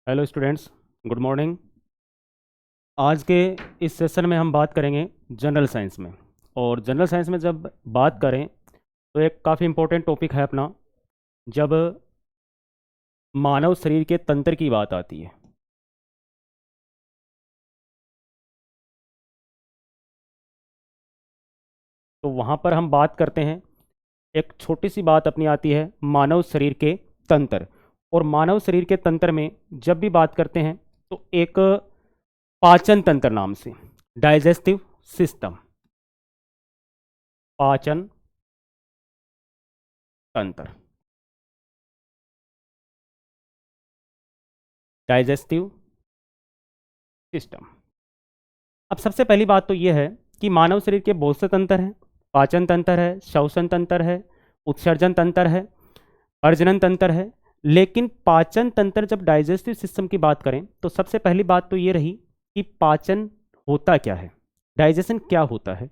Hello students, good morning. आज के इस सेशन में हम बात करेंगे जनरल साइंस में। और जनरल साइंस में जब बात करें तो एक काफ़ी इम्पोर्टेंट टॉपिक है अपना, जब मानव शरीर के तंत्र की बात आती है। तो वहाँ पर हम बात करते हैं, एक छोटी सी बात अपनी आती है मानव शरीर के तंत्र। और मानव शरीर के तंत्र में जब भी बात करते हैं तो एक पाचन तंत्र नाम से, डाइजेस्टिव सिस्टम, पाचन तंत्र, डाइजेस्टिव सिस्टम। अब सबसे पहली बात तो यह है कि मानव शरीर के बहुत से तंत्र हैं। पाचन तंत्र है, श्वसन तंत्र है, उत्सर्जन तंत्र है, प्रजनन तंत्र है। लेकिन पाचन तंत्र, जब डाइजेस्टिव सिस्टम की बात करें तो सबसे पहली बात तो ये रही कि पाचन होता क्या है, डाइजेशन क्या होता है।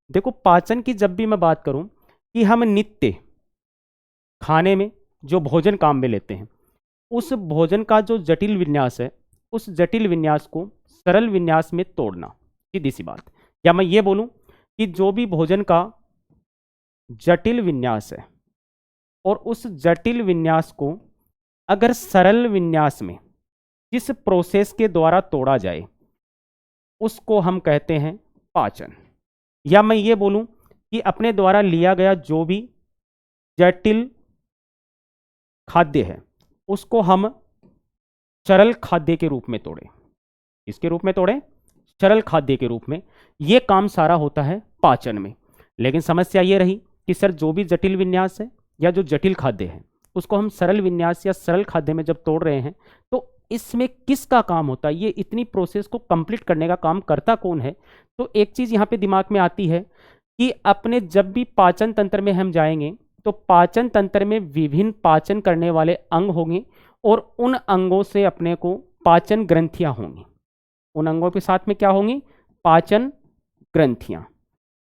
देखो, पाचन की जब भी मैं बात करूं कि हम नित्य खाने में जो भोजन काम में लेते हैं, उस भोजन का जो जटिल विन्यास है, उस जटिल विन्यास को सरल विन्यास में तोड़ना, सीधी सी बात। या मैं ये बोलूं कि जो भी भोजन का जटिल विन्यास है और उस जटिल विन्यास को अगर सरल विन्यास में जिस प्रोसेस के द्वारा तोड़ा जाए, उसको हम कहते हैं पाचन। या मैं ये बोलूं कि अपने द्वारा लिया गया जो भी जटिल खाद्य है, उसको हम सरल खाद्य के रूप में तोड़ें। इसके रूप में तोड़ें, सरल खाद्य के रूप में। ये काम सारा होता है पाचन में। लेकिन समस्या ये रही कि सर, जो भी जटिल विन्यास है या जो जटिल खाद्य है, उसको हम सरल विन्यास या सरल खाद्य में जब तोड़ रहे हैं तो इसमें किसका काम होता है, ये इतनी प्रोसेस को कंप्लीट करने का काम करता कौन है। तो एक चीज यहाँ पे दिमाग में आती है कि अपने जब भी पाचन तंत्र में हम जाएंगे तो पाचन तंत्र में विभिन्न पाचन करने वाले अंग होंगे और उन अंगों से अपने को पाचन ग्रंथियां होंगी। उन अंगों के साथ में क्या होंगी? पाचन ग्रंथियां।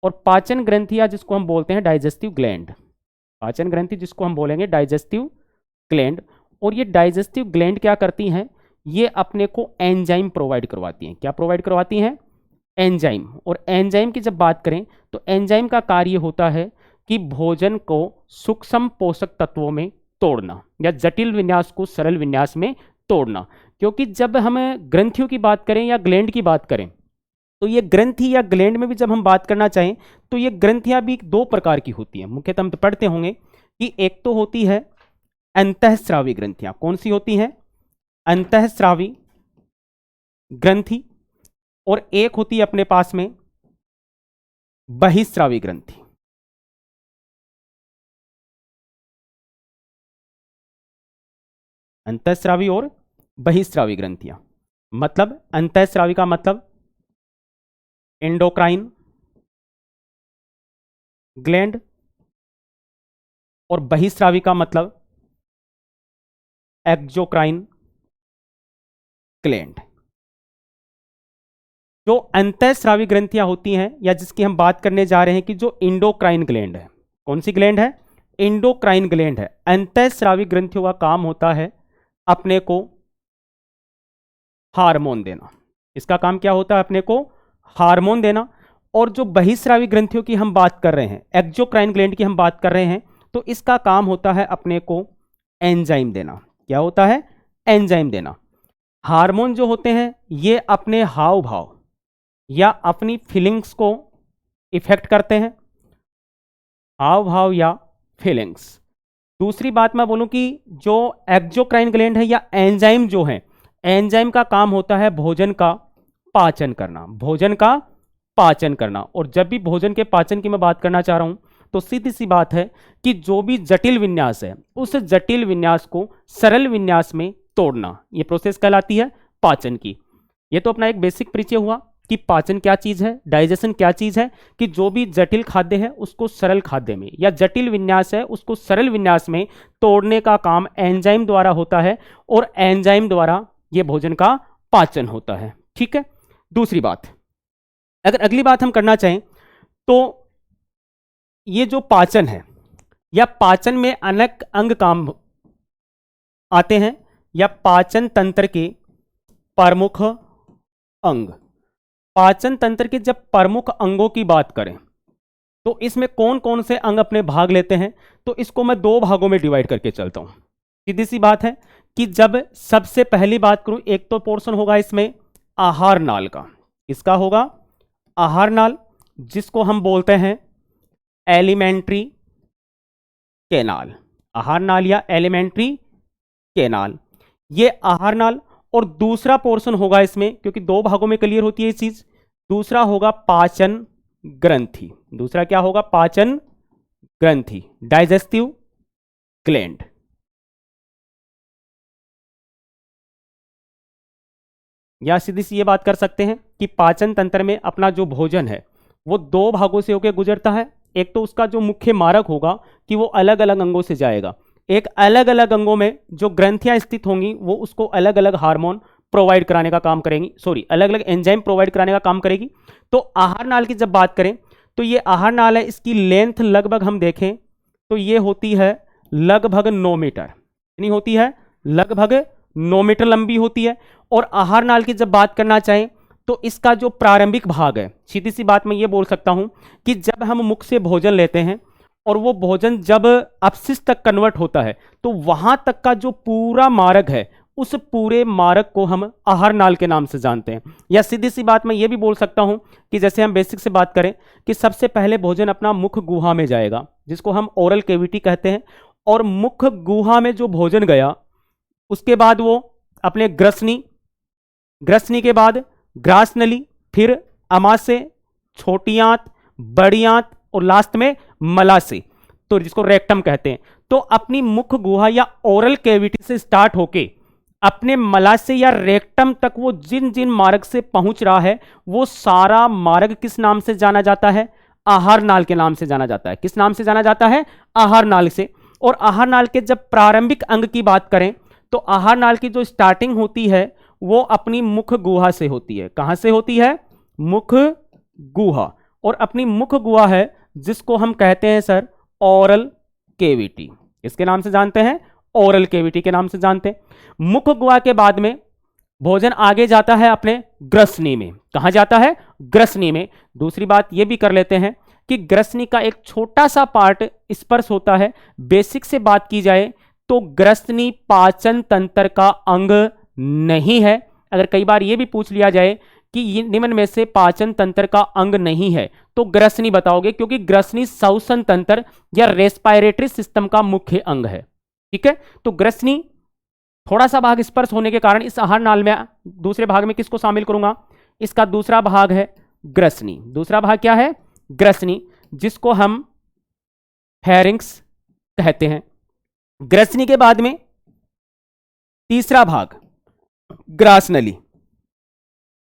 और पाचन ग्रंथियां जिसको हम बोलते हैं डाइजेस्टिव ग्लैंड, पाचन ग्रंथि जिसको हम बोलेंगे डाइजेस्टिव ग्लैंड। और ये डाइजेस्टिव ग्लैंड क्या करती हैं? ये अपने को एंजाइम प्रोवाइड करवाती हैं। क्या प्रोवाइड करवाती हैं? एंजाइम। और एंजाइम की जब बात करें तो एंजाइम का कार्य होता है कि भोजन को सूक्ष्म पोषक तत्वों में तोड़ना या जटिल विन्यास को सरल विन्यास में तोड़ना। क्योंकि जब हम ग्रंथियों की बात करें या ग्लैंड की बात करें तो ये ग्रंथि या ग्लैंड में भी जब हम बात करना चाहें तो ये ग्रंथियां भी दो प्रकार की होती हैं। मुख्यतः हम पढ़ते होंगे कि एक तो होती है अंतःस्रावी ग्रंथियां। कौन सी होती हैं? अंतःस्रावी ग्रंथि। और एक होती है अपने पास में बहिस्रावी ग्रंथि। अंतःस्रावी और बहिस्रावी ग्रंथियां। मतलब अंतःस्रावी का मतलब एंडोक्राइन ग्लैंड, और बहिस्रावी का मतलब एक्सोक्राइन ग्लैंड। जो अंतःस्रावी ग्रंथियां होती हैं या जिसकी हम बात करने जा रहे हैं कि जो इंडोक्राइन ग्लैंड है, कौन सी ग्लैंड है? इंडोक्राइन ग्लैंड है। अंतःस्रावी ग्रंथियों का काम होता है अपने को हार्मोन देना। इसका काम क्या होता है? अपने को हार्मोन देना। और जो बहिस्रावी ग्रंथियों की हम बात कर रहे हैं, एक्सोक्राइन ग्लैंड की हम बात कर रहे हैं, तो इसका काम होता है अपने को एंजाइम देना। क्या होता है? एंजाइम देना। हार्मोन जो होते हैं ये अपने हाव भाव या अपनी फीलिंग्स को इफेक्ट करते हैं, हाव भाव या फीलिंग्स। दूसरी बात मैं बोलूं कि जो एक्सोक्राइन ग्लैंड है या एंजाइम जो है, एंजाइम का काम होता है भोजन का पाचन करना, भोजन का पाचन करना। और जब भी भोजन के पाचन की मैं बात करना चाह रहा हूं तो सीधी सी बात है कि जो भी जटिल विन्यास है, उस जटिल विन्यास को सरल विन्यास में तोड़ना, यह प्रोसेस कहलाती है पाचन की। यह तो अपना एक बेसिक परिचय हुआ कि पाचन क्या चीज है, डाइजेशन क्या चीज है, कि जो भी जटिल खाद्य है उसको सरल खाद्य में, या जटिल विन्यास है उसको सरल विन्यास में तोड़ने का काम एंजाइम द्वारा होता है। और एंजाइम द्वारा यह भोजन का पाचन होता है। ठीक है। दूसरी बात, अगर अगली बात हम करना चाहें तो ये जो पाचन है या पाचन में अनेक अंग काम आते हैं या पाचन तंत्र के प्रमुख अंग। पाचन तंत्र के जब प्रमुख अंगों की बात करें तो इसमें कौन कौन से अंग अपने भाग लेते हैं, तो इसको मैं दो भागों में डिवाइड करके चलता हूं। सीधी सी बात है कि जब सबसे पहली बात करूं, एक तो पोर्शन होगा इसमें आहार नाल का। इसका होगा आहार नाल, जिसको हम बोलते हैं एलिमेंट्री कैनाल। आहार नाल या एलिमेंट्री कैनाल, ये आहार नाल। और दूसरा पोर्शन होगा इसमें, क्योंकि दो भागों में क्लियर होती है ये चीज, दूसरा होगा पाचन ग्रंथि। दूसरा क्या होगा? पाचन ग्रंथि, डाइजेस्टिव ग्लैंड। या सीधी सी ये बात कर सकते हैं कि पाचन तंत्र में अपना जो भोजन है वो दो भागों से होकर गुजरता है। एक तो उसका जो मुख्य मार्ग होगा कि वो अलग अलग अंगों से जाएगा, एक अलग अलग अंगों में जो ग्रंथियां स्थित होंगी वो उसको अलग अलग हार्मोन प्रोवाइड कराने का काम करेंगी, अलग अलग एंजाइम प्रोवाइड कराने का काम करेगी। तो आहार नाल की जब बात करें तो ये आहार नाल है, इसकी लेंथ लगभग हम देखें तो ये होती है लगभग 9 मीटर। कितनी होती है? लगभग 9 मीटर लंबी होती है। और आहार नाल की जब बात करना चाहें तो इसका जो प्रारंभिक भाग है, सीधी सी बात मैं ये बोल सकता हूं कि जब हम मुख से भोजन लेते हैं और वो भोजन जब अपशिष्ट तक कन्वर्ट होता है तो वहां तक का जो पूरा मार्ग है उस पूरे मार्ग को हम आहार नाल के नाम से जानते हैं। या सीधी सी बात मैं ये भी बोल सकता हूं कि जैसे हम बेसिक से बात करें कि सबसे पहले भोजन अपना मुख गुहा में जाएगा, जिसको हम ओरल कैविटी कहते हैं। और मुख गुहा में जो भोजन गया उसके बाद वो अपने ग्रसनी, ग्रसनी के बाद ग्रास नली, फिर अमाशय, छोटी आंत, बड़ी आंत और लास्ट में मलाशय, तो जिसको रेक्टम कहते हैं। तो अपनी मुख गुहा या ओरल कैविटी से स्टार्ट होके अपने मलाशय या रेक्टम तक वो जिन जिन मार्ग से पहुंच रहा है वो सारा मार्ग किस नाम से जाना जाता है? आहार नाल के नाम से जाना जाता है। किस नाम से जाना जाता है? आहार नाल से। और आहार नाल के जब प्रारंभिक अंग की बात करें तो आहार नाल की जो स्टार्टिंग होती है वो अपनी मुख गुहा से होती है। कहां से होती है? मुख गुहा। और अपनी मुख गुहा है जिसको हम कहते हैं सर ओरल कैविटी। इसके नाम से जानते हैं? ओरल कैविटी के नाम से जानते हैं। मुख गुहा के बाद में भोजन आगे जाता है अपने ग्रसनी में। कहां जाता है? ग्रसनी में। दूसरी बात यह भी कर लेते हैं कि ग्रसनी का एक छोटा सा पार्ट स्पर्श होता है। बेसिक से बात की जाए तो ग्रसनी पाचन तंत्र का अंग नहीं है। अगर कई बार यह भी पूछ लिया जाए कि निम्न में से पाचन तंत्र का अंग नहीं है तो ग्रसनी बताओगे, क्योंकि ग्रसनी श्वसन तंत्र या रेस्पिरेटरी सिस्टम का मुख्य अंग है। ठीक है, तो ग्रसनी थोड़ा सा भाग स्पर्श होने के कारण इस आहार नाल में दूसरे भाग में किसको शामिल करूंगा? इसका दूसरा भाग है ग्रसनी। दूसरा भाग क्या है? ग्रसनी, जिसको हम फेरिंक्स कहते हैं। ग्रसनी के बाद में तीसरा भाग ग्रास नली।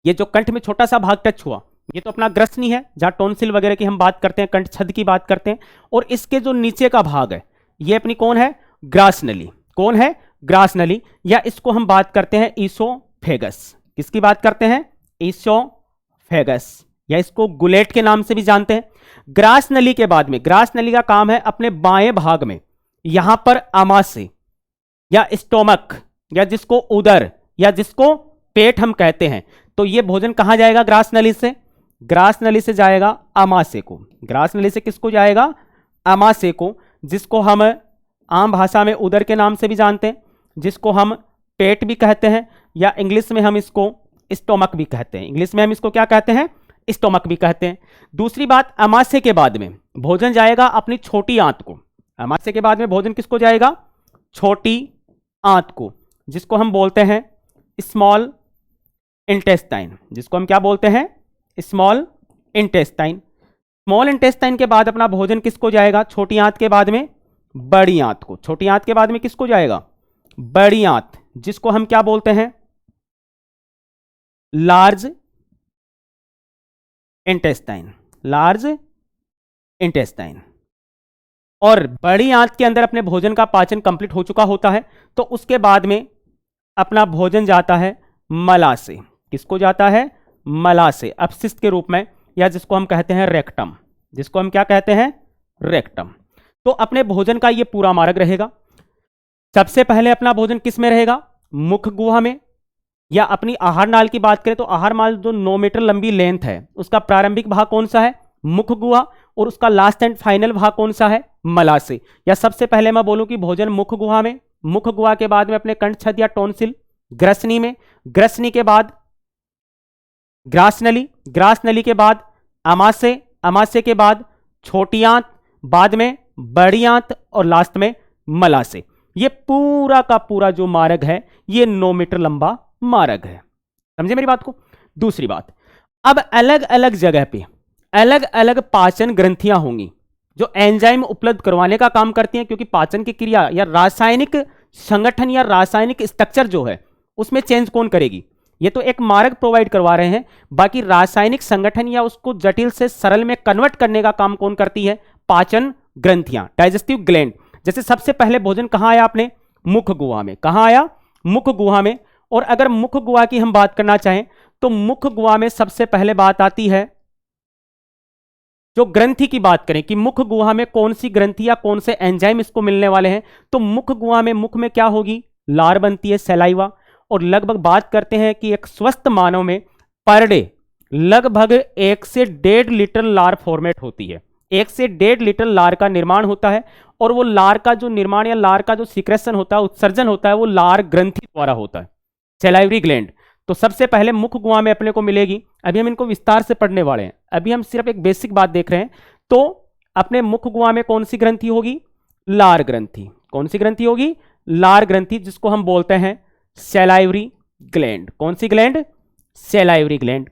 ये जो कंठ में छोटा सा भाग टच हुआ ये तो अपना ग्रसनी है, जहां टॉन्सिल वगैरह की हम बात करते हैं, कंठ छद की बात करते हैं। और इसके जो नीचे का भाग है ये अपनी कौन है? ग्रास नली। कौन है? ग्रास नली। या इसको हम बात करते हैं ईसोफेगस। किसकी बात करते हैं? ईसोफेगस, या इसको गुलेट के नाम से भी जानते हैं। ग्रास नली के बाद में ग्रास नली का काम है अपने बाएं भाग में, यहां पर अमाशय या स्टोमक या जिसको उदर या जिसको पेट हम कहते हैं, तो ये भोजन कहां जाएगा? ग्रास नली से। ग्रास नली से जाएगा अमाशय को। ग्रास नली से किसको जाएगा? अमाशय को, जिसको हम आम भाषा में उदर के नाम से भी जानते हैं, जिसको हम पेट भी कहते हैं, या इंग्लिश में हम इसको स्टोमक भी कहते हैं। इंग्लिश में हम इसको क्या कहते हैं? स्टोमक भी कहते हैं। दूसरी बात, अमाशय के बाद में भोजन जाएगा अपनी छोटी आंत को। अमाशय के बाद में भोजन किसको जाएगा? छोटी आंत को, जिसको हम बोलते हैं स्मॉल इंटेस्टाइन। जिसको हम क्या बोलते हैं? Small intestine. स्मॉल इंटेस्टाइन के बाद अपना भोजन किसको जाएगा? छोटी आंत के बाद में बड़ी आंत को। छोटी आंत के बाद में किसको जाएगा? बड़ी आंत, जिसको हम क्या बोलते हैं? Large intestine. Large intestine. और बड़ी आंत के अंदर अपने भोजन का पाचन कंप्लीट हो चुका होता है तो उसके बाद में अपना भोजन जाता है मलाशय। किसको जाता है? मलाशय, अपशिष्ट के रूप में, या जिसको हम कहते हैं रेक्टम। जिसको हम क्या कहते हैं? रेक्टम। तो अपने भोजन का ये पूरा मार्ग रहेगा। सबसे पहले अपना भोजन किस में रहेगा? मुख गुहा में, या अपनी आहार नाल की बात करें तो आहार नाल जो 9 मीटर लंबी लेंथ है उसका प्रारंभिक भाग कौन सा है, मुख गुहा, और उसका लास्ट एंड फाइनल भाग कौन सा है, मलाशय। या सबसे पहले मैं बोलूं कि भोजन मुख गुहा में, मुख गुहा के बाद में अपने कंठ छद या टॉन्सिल, ग्रसनी में, ग्रसनी के बाद ग्रास नली, ग्रास नली के बाद आमाशय, आमाशय के बाद छोटी आंत, बाद में बड़ी आंत, और लास्ट में मलाशय। ये पूरा का पूरा जो मार्ग है ये 9 मीटर लंबा मार्ग है। समझे मेरी बात को। दूसरी बात, अब अलग अलग जगह पे अलग अलग पाचन ग्रंथियां होंगी जो एंजाइम उपलब्ध करवाने का काम करती हैं, क्योंकि पाचन की क्रिया या रासायनिक संगठन या रासायनिक स्ट्रक्चर जो है उसमें चेंज कौन करेगी, ये तो एक मार्ग प्रोवाइड करवा रहे हैं, बाकी रासायनिक संगठन या उसको जटिल से सरल में कन्वर्ट करने का काम कौन करती है, पाचन ग्रंथियां, डाइजेस्टिव ग्लैंड। जैसे सबसे पहले भोजन कहां आया आपने, मुख गुहा में। कहां आया, मुख गुहा में। और अगर मुख गुहा की हम बात करना चाहें तो मुख गुहा में सबसे पहले बात आती है, जो ग्रंथि की बात करें कि मुख गुहा में कौन सी ग्रंथि या कौन से एंजाइम इसको मिलने वाले हैं, तो मुख गुहा में मुख में क्या होगी, लार बनती है, सलाइवा। और लगभग बात करते हैं कि एक स्वस्थ मानव में पर डे लगभग 1 से 1.5 लीटर लार फॉर्मेट होती है। 1 से 1.5 लीटर लार का निर्माण होता है, और वो लार का जो निर्माण या लार का जो सिक्रेशन होता है, उत्सर्जन होता है, वो लार ग्रंथि द्वारा होता है, सलाइवरी ग्लैंड। तो सबसे पहले मुख गुहा में अपने को मिलेगी, अभी हम इनको विस्तार से पढ़ने वाले हैं, अभी हम सिर्फ एक बेसिक बात देख रहे हैं। तो अपने मुख गुहा में कौन सी ग्रंथि होगी, लार ग्रंथि। कौन सी ग्रंथि होगी, लार ग्रंथि, जिसको हम बोलते हैं सलाइवरी ग्लैंड। कौन सी ग्लैंड, सलाइवरी ग्लैंड।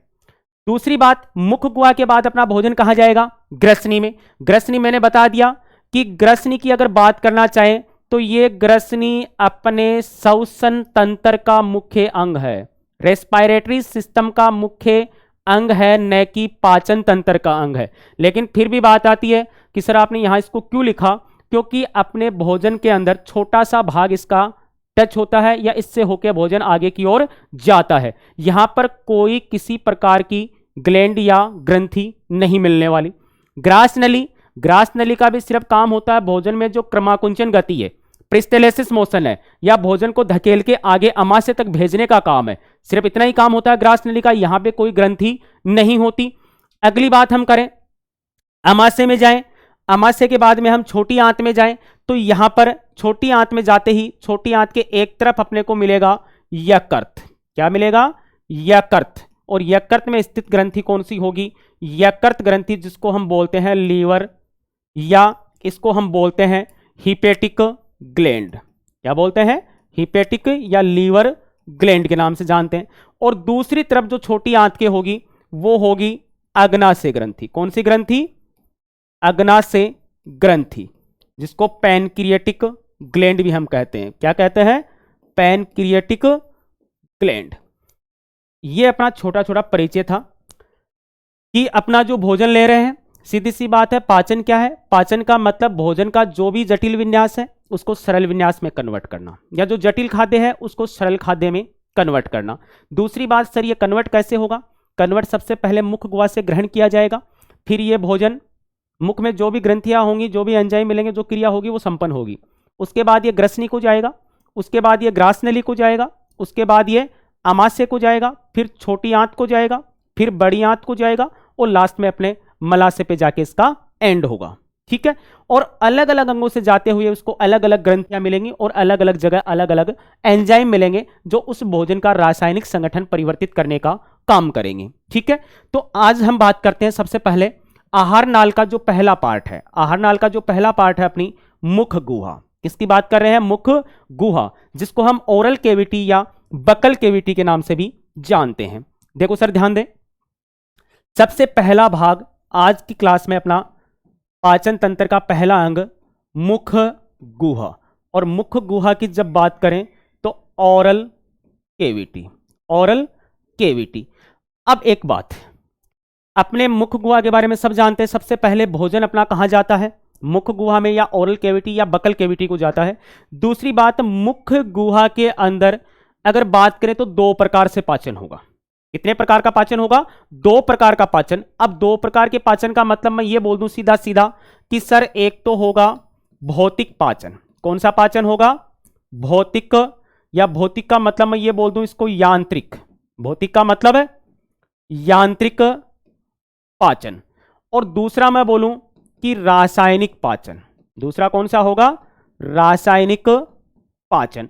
दूसरी बात, मुख गुहा के बाद अपना भोजन कहां जाएगा, ग्रसनी में। ग्रसनी मैंने बता दिया कि ग्रसनी की अगर बात करना चाहें तो ये ग्रसनी अपने श्वसन तंत्र का मुख्य अंग है, रेस्पिरेटरी सिस्टम का मुख्य अंग है, न कि पाचन तंत्र का अंग है। लेकिन फिर भी बात आती है कि सर आपने यहां इसको क्यों लिखा, क्योंकि अपने भोजन के अंदर छोटा सा भाग इसका टच होता है या इससे होकर भोजन आगे की ओर जाता है। यहां पर कोई किसी प्रकार की ग्लैंड या ग्रंथि नहीं मिलने वाली। ग्रास नली, ग्रास नली का भी सिर्फ काम होता है भोजन में जो क्रमाकुंचन गति है, प्रिस्टेलेसिस मोशन है, या भोजन को धकेल के आगे आमाशय तक भेजने का काम है, सिर्फ इतना ही काम होता है ग्रास नली का। यहां पे कोई ग्रंथि नहीं होती। अगली बात हम करें, आमाशय में जाएं, आमाशय के बाद में हम छोटी आंत में जाएं, तो यहां पर छोटी आंत में जाते ही छोटी आंत के एक तरफ अपने को मिलेगा यकृत। क्या मिलेगा, यकृत। और यकृत में स्थित ग्रंथि कौन सी होगी, यकृत ग्रंथि, जिसको हम बोलते हैं लीवर, या इसको हम बोलते हैं हिपेटिक ग्लैंड। क्या बोलते हैं, हिपेटिक या लीवर ग्लैंड के नाम से जानते हैं। और दूसरी तरफ जो छोटी आंत के होगी वो होगी अग्नाशय ग्रंथि। कौन सी ग्रंथि, अग्नाशय ग्रंथि, जिसको पैनक्रिएटिक ग्लैंड भी हम कहते हैं। क्या कहते हैं, पैनक्रिएटिक ग्लैंड। ये अपना छोटा छोटा परिचय था कि अपना जो भोजन ले रहे हैं, सीधी सी बात है, पाचन क्या है, पाचन का मतलब भोजन का जो भी जटिल विन्यास है उसको सरल विन्यास में कन्वर्ट करना, या जो जटिल खाद्य है उसको सरल खाद्य में कन्वर्ट करना। दूसरी बात, सर ये कन्वर्ट कैसे होगा, कन्वर्ट सबसे पहले मुख गुहा से ग्रहण किया जाएगा, फिर ये भोजन मुख में जो भी ग्रंथियां होंगी, जो भी एंजाइम मिलेंगे, जो क्रिया होगी वो संपन्न होगी। उसके बाद ये ग्रसनी को जाएगा, उसके बाद ये ग्रास नली को जाएगा, उसके बाद ये आमाशय को जाएगा, फिर छोटी आंत को जाएगा, फिर बड़ी आंत को जाएगा, और लास्ट में अपने मलाशय पे जाके इसका एंड होगा। ठीक है। और अलग अलग अंगों से जाते हुए उसको अलग अलग ग्रंथियां मिलेंगी और अलग अलग जगह अलग अलग एंजाइम मिलेंगे जो उस भोजन का रासायनिक संगठन परिवर्तित करने का काम करेंगे। ठीक है। तो आज हम बात करते हैं सबसे पहले आहार नाल का जो पहला पार्ट है, आहार नाल का जो पहला पार्ट है अपनी मुख गुहा। किसकी बात कर रहे हैं, मुख गुहा, जिसको हम ओरल केविटी या बकल केविटी के नाम से भी जानते हैं। देखो सर ध्यान दें, सबसे पहला भाग आज की क्लास में अपना पाचन तंत्र का पहला अंग मुख गुहा, और मुख गुहा की जब बात करें तो ओरल केविटी, ओरल केविटी। अब एक बात, अपने मुख गुहा के बारे में सब जानते हैं, सबसे पहले भोजन अपना कहां जाता है, मुख गुहा में, या ओरल केविटी या बकल केविटी को जाता है। दूसरी बात, मुख गुहा के अंदर अगर बात करें तो 2 प्रकार से पाचन होगा। कितने प्रकार का पाचन होगा, 2 प्रकार का पाचन। अब 2 प्रकार के पाचन का मतलब मैं ये बोल दूं सीधा सीधा कि सर एक तो होगा भौतिक पाचन। कौन सा पाचन होगा, भौतिक, या भौतिक का मतलब मैं ये बोल दूं इसको यांत्रिक, भौतिक का मतलब है यांत्रिक पाचन, और दूसरा मैं बोलूं कि रासायनिक पाचन। दूसरा कौन सा होगा? रासायनिक पाचन।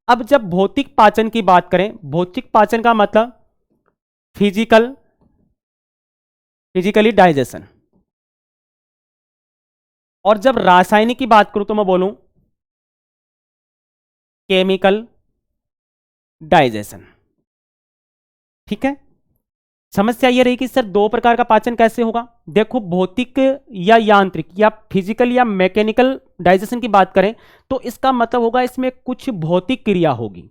अब जब भौतिक पाचन की बात करें, भौतिक पाचन का मतलब फिजिकली डाइजेशन, और जब रासायनिक की बात करूं तो मैं बोलूं केमिकल डाइजेशन। ठीक है, समस्या यह रही कि सर दो प्रकार का पाचन कैसे होगा? देखो, भौतिक या यांत्रिक या फिजिकल या मैकेनिकल डाइजेशन की बात करें तो इसका मतलब होगा इसमें कुछ भौतिक क्रिया होगी,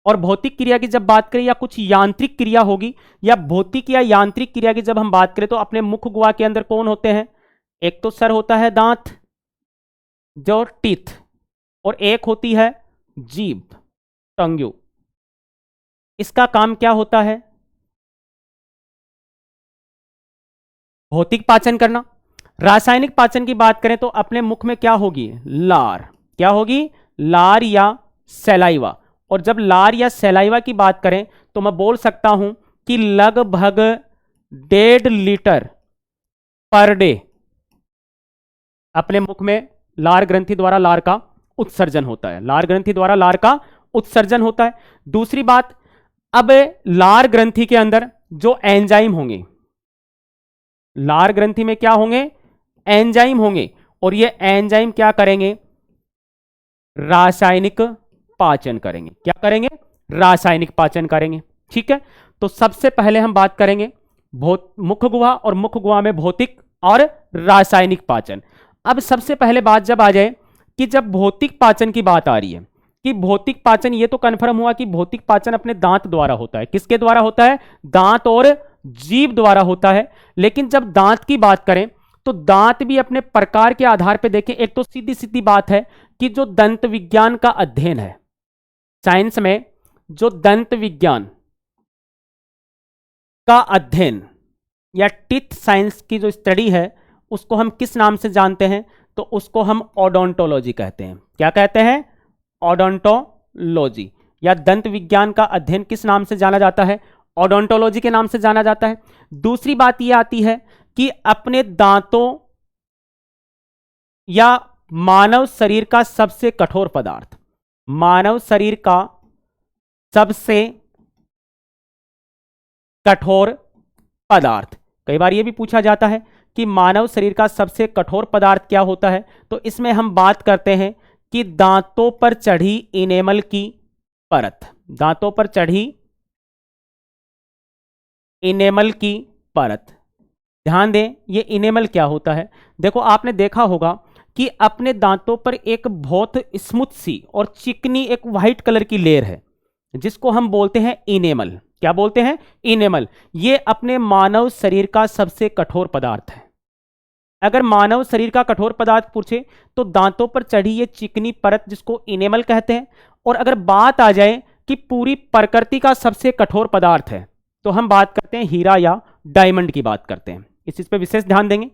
और भौतिक क्रिया की जब बात करें या कुछ यांत्रिक क्रिया होगी, या भौतिक या यांत्रिक क्रिया की जब हम बात करें तो अपने मुख गुहा के अंदर कौन होते हैं? एक तो सर होता है दांत, जो टीथ, और एक होती है जीभ, टंग्यू। इसका काम क्या होता है? भौतिक पाचन करना। रासायनिक पाचन की बात करें तो अपने मुख में क्या होगी? लार। क्या होगी? लार या सैलाइवा। और जब लार या सैलाइवा की बात करें तो मैं बोल सकता हूं कि लगभग 1.5 लीटर पर डे अपने मुख में लार ग्रंथि द्वारा लार का उत्सर्जन होता है, लार ग्रंथि द्वारा लार का उत्सर्जन होता है। दूसरी बात, अब लार ग्रंथि के अंदर जो एंजाइम होंगे, लार ग्रंथि में क्या होंगे? एंजाइम होंगे, और ये एंजाइम क्या करेंगे? रासायनिक पाचन करेंगे। क्या करेंगे? रासायनिक पाचन करेंगे। ठीक है, तो सबसे पहले हम बात करेंगे मुख गुहा, और मुख गुहा में भौतिक और रासायनिक पाचन। अब सबसे पहले बात जब आ जाए कि जब भौतिक पाचन की बात आ रही है कि भौतिक पाचन, ये तो कंफर्म हुआ कि भौतिक पाचन अपने दांत द्वारा होता है। किसके द्वारा होता है? दांत और जीभ द्वारा होता है। लेकिन जब दांत की बात करें तो दांत भी अपने प्रकार के आधार पर देखें, एक तो सीधी सीधी बात है कि जो दंत विज्ञान का अध्ययन है, साइंस में जो दंत विज्ञान का अध्ययन या टीथ साइंस की जो स्टडी है उसको हम किस नाम से जानते हैं? तो उसको हम ओडोंटोलॉजी कहते हैं। क्या कहते हैं? ओडोंटोलॉजी, या दंत विज्ञान का अध्ययन किस नाम से जाना जाता है? ओडोंटोलॉजी के नाम से जाना जाता है। दूसरी बात यह आती है कि अपने दांतों या मानव शरीर का सबसे कठोर पदार्थ, मानव शरीर का सबसे कठोर पदार्थ, कई बार यह भी पूछा जाता है कि मानव शरीर का सबसे कठोर पदार्थ क्या होता है, तो इसमें हम बात करते हैं कि दांतों पर चढ़ी इनेमल की परत, दांतों पर चढ़ी इनेमल की परत। ध्यान दें, ये इनेमल क्या होता है? देखो, आपने देखा होगा कि अपने दांतों पर एक बहुत स्मूथ सी और चिकनी एक व्हाइट कलर की लेयर है जिसको हम बोलते हैं इनेमल। क्या बोलते हैं? इनेमल। ये अपने मानव शरीर का सबसे कठोर पदार्थ है। अगर मानव शरीर का कठोर पदार्थ पूछे तो दांतों पर चढ़ी ये चिकनी परत जिसको इनेमल कहते हैं। और अगर बात आ जाए कि पूरी प्रकृति का सबसे कठोर पदार्थ है तो हम बात करते हैं हीरा या डायमंड की बात करते हैं। इस चीज पे विशेष ध्यान देंगे।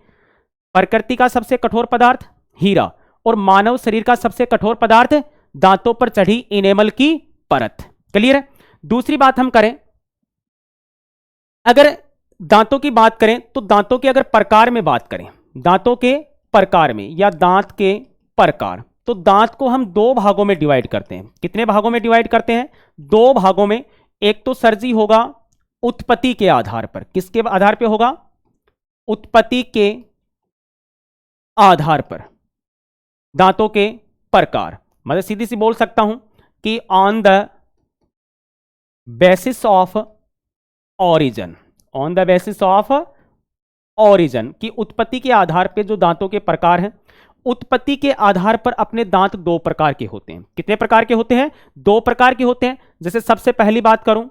प्रकृति का सबसे कठोर पदार्थ हीरा, और मानव शरीर का सबसे कठोर पदार्थ दांतों पर चढ़ी इनेमल की परत। क्लियर है? दूसरी बात हम करें, अगर दांतों की बात करें तो दांतों के अगर प्रकार में बात करें, दांतों के प्रकार में या दांत के प्रकार, तो दांत को हम दो भागों में डिवाइड करते हैं। कितने भागों में डिवाइड करते हैं? दो भागों में। एक तो सर्जी होगा उत्पत्ति के आधार पर। किसके आधार पर होगा? उत्पत्ति के आधार पर दांतों के प्रकार, मतलब सीधी सी बोल सकता हूं कि on the basis of origin, on the basis of origin की उत्पत्ति के आधार पर जो दांतों के प्रकार हैं, उत्पत्ति के आधार पर अपने दांत दो प्रकार के होते हैं। कितने प्रकार के होते हैं? दो प्रकार के होते हैं। जैसे सबसे पहली बात करूं,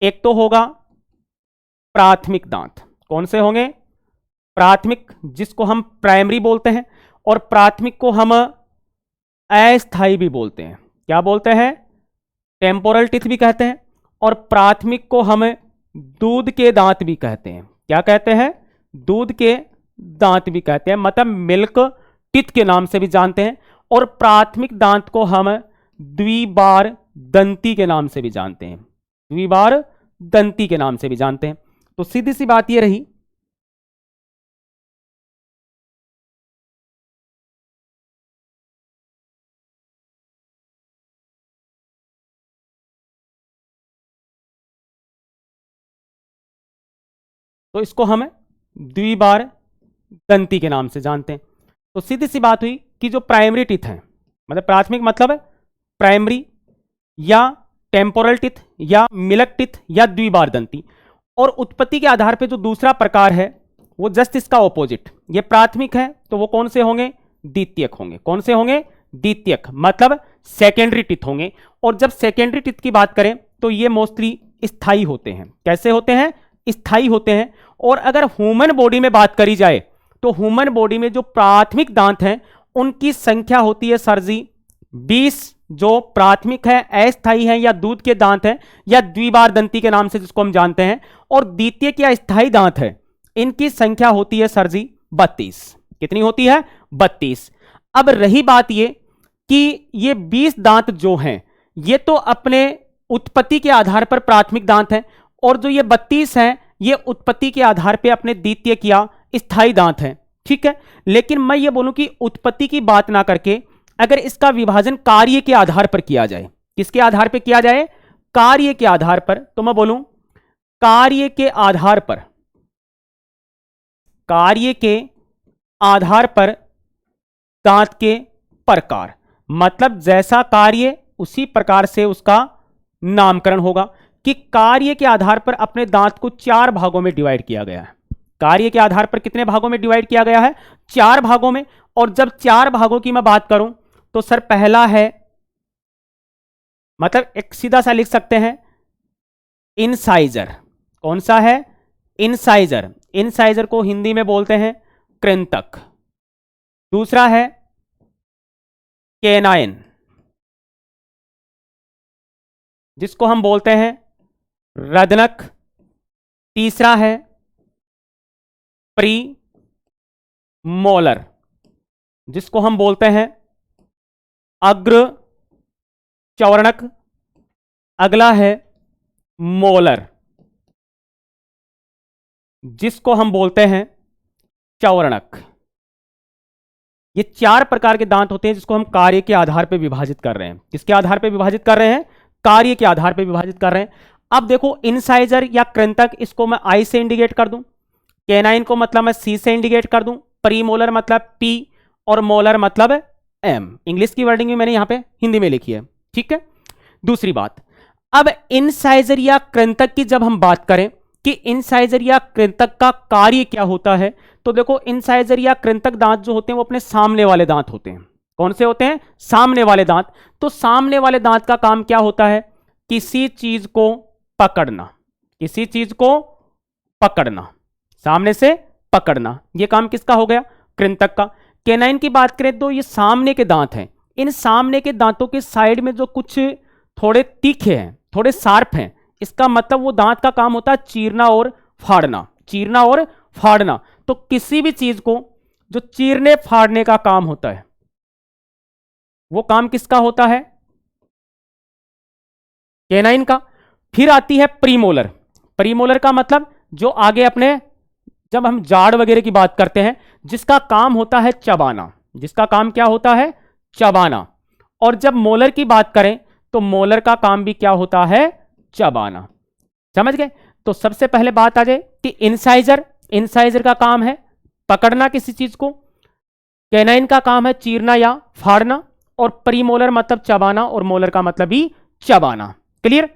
एक तो होगा प्राथमिक दांत। कौन से होंगे? प्राथमिक, जिसको हम प्राइमरी बोलते हैं, और प्राथमिक को हम अस्थायी भी बोलते हैं। क्या बोलते हैं? टेम्पोरल टीथ भी कहते हैं। और प्राथमिक को हम दूध के दांत भी कहते हैं। क्या कहते हैं? दूध के दांत भी कहते हैं, मतलब मिल्क टीथ के नाम से भी जानते हैं। और प्राथमिक दांत को हम द्विबार दंती के नाम से भी जानते हैं, द्विबार दंती के नाम से भी जानते हैं। तो सीधी सी बात ये रही तो इसको हम द्विबार दंती के नाम से जानते हैं। तो सीधी सी बात हुई कि जो प्राइमरी टिथ है, मतलब प्राथमिक मतलब प्राइमरी या टेम्पोरल टिथ या मिलक टिथ या द्विबार दंती, और उत्पत्ति के आधार पर जो दूसरा प्रकार है वो जस्ट इसका ऑपोजिट, ये प्राथमिक है तो वो कौन से होंगे, द्वितीयक होंगे। कौन से होंगे, द्वितीयक, मतलब सेकेंडरी टिथ होंगे। और जब सेकेंडरी टिथ की बात करें तो ये मोस्टली स्थायी होते हैं। कैसे होते हैं, स्थायी होते हैं। और अगर ह्यूमन बॉडी में बात करी जाए तो ह्यूमन बॉडी में जो प्राथमिक दांत हैं उनकी संख्या होती है सर जी 20, जो प्राथमिक है, अस्थायी है या दूध के दांत हैं या द्विबार दंती के नाम से जिसको हम जानते हैं, और द्वितीयक या स्थायी दांत है, इनकी संख्या होती है सर जी 32। कितनी होती है, 32। अब रही बात ये कि ये 20 दांत जो हैं ये तो अपने उत्पत्ति के आधार पर प्राथमिक दांत हैं, और जो ये 32 हैं ये उत्पत्ति के आधार पर अपने द्वितीयक या स्थायी दांत हैं। ठीक है, लेकिन मैं ये बोलूं कि उत्पत्ति की बात ना करके अगर इसका विभाजन कार्य के आधार पर किया जाए, किसके आधार पर किया जाए, कार्य के आधार पर, तो मैं बोलूं कार्य के आधार पर, कार्य के आधार पर दांत के प्रकार, मतलब जैसा कार्य उसी प्रकार से उसका नामकरण होगा। कि कार्य के आधार पर अपने दांत को 4 भागों में डिवाइड किया गया है। कार्य के आधार पर कितने भागों में डिवाइड किया गया है, 4 भागों में। और जब 4 भागों की मैं बात करूं तो सर पहला है, मतलब एक सीधा सा लिख सकते हैं इंसाइजर। कौन सा है, इंसाइजर। इंसाइजर को हिंदी में बोलते हैं कृंतक। दूसरा है केनाइन, जिसको हम बोलते हैं रदनक। तीसरा है प्री मोलर, जिसको हम बोलते हैं अग्र चौवर्णक। अगला है मोलर, जिसको हम बोलते हैं चौवर्णक। ये 4 प्रकार के दांत होते हैं जिसको हम कार्य के आधार पर विभाजित कर रहे हैं। किसके आधार पर विभाजित कर रहे हैं, कार्य के आधार पर विभाजित कर रहे हैं। अब देखो इंसाइजर या कृंतक, इसको मैं आई से इंडिकेट कर दूं, कैनाइन को मतलब मैं सी से इंडिकेट कर दूं, प्रीमोलर मतलब पी, और मोलर मतलब एम। इंग्लिश की वर्डिंग भी मैंने यहां पे हिंदी में लिखी है। ठीक है, दूसरी बात, अब इंसाइजर या कृंतक की जब हम बात करें कि इंसाइजर या कृंतक का कार्य क्या होता है, तो देखो इंसाइजर या कृंतक दांत जो होते हैं वो अपने सामने वाले दांत होते हैं। कौन से होते हैं, सामने वाले दांत। तो सामने वाले दांत का काम क्या होता है, किसी चीज को पकड़ना, किसी चीज को पकड़ना, सामने से पकड़ना। यह काम किसका हो गया, कृंतक का। कैनाइन की बात करें तो ये सामने के दांत हैं। इन सामने के दांतों के साइड में जो कुछ थोड़े तीखे हैं, थोड़े शार्प हैं, इसका मतलब वो दांत का काम होता है चीरना और फाड़ना, चीरना और फाड़ना। तो किसी भी चीज को जो चीरने फाड़ने का काम होता है वो काम किसका होता है, कैनाइन का। फिर आती है प्रीमोलर। प्रीमोलर का मतलब जो आगे अपने, जब हम जाड़ वगैरह की बात करते हैं, जिसका काम होता है चबाना, जिसका काम क्या होता है, चबाना। और जब मोलर की बात करें तो मोलर का काम भी क्या होता है, चबाना। समझ गए। तो सबसे पहले बात आ जाए कि इंसाइजर, इंसाइजर का काम है पकड़ना किसी चीज को, कैनाइन का काम है चीरना या फाड़ना, और प्रीमोलर मतलब चबाना, और मोलर का मतलब भी चबाना। क्लियर।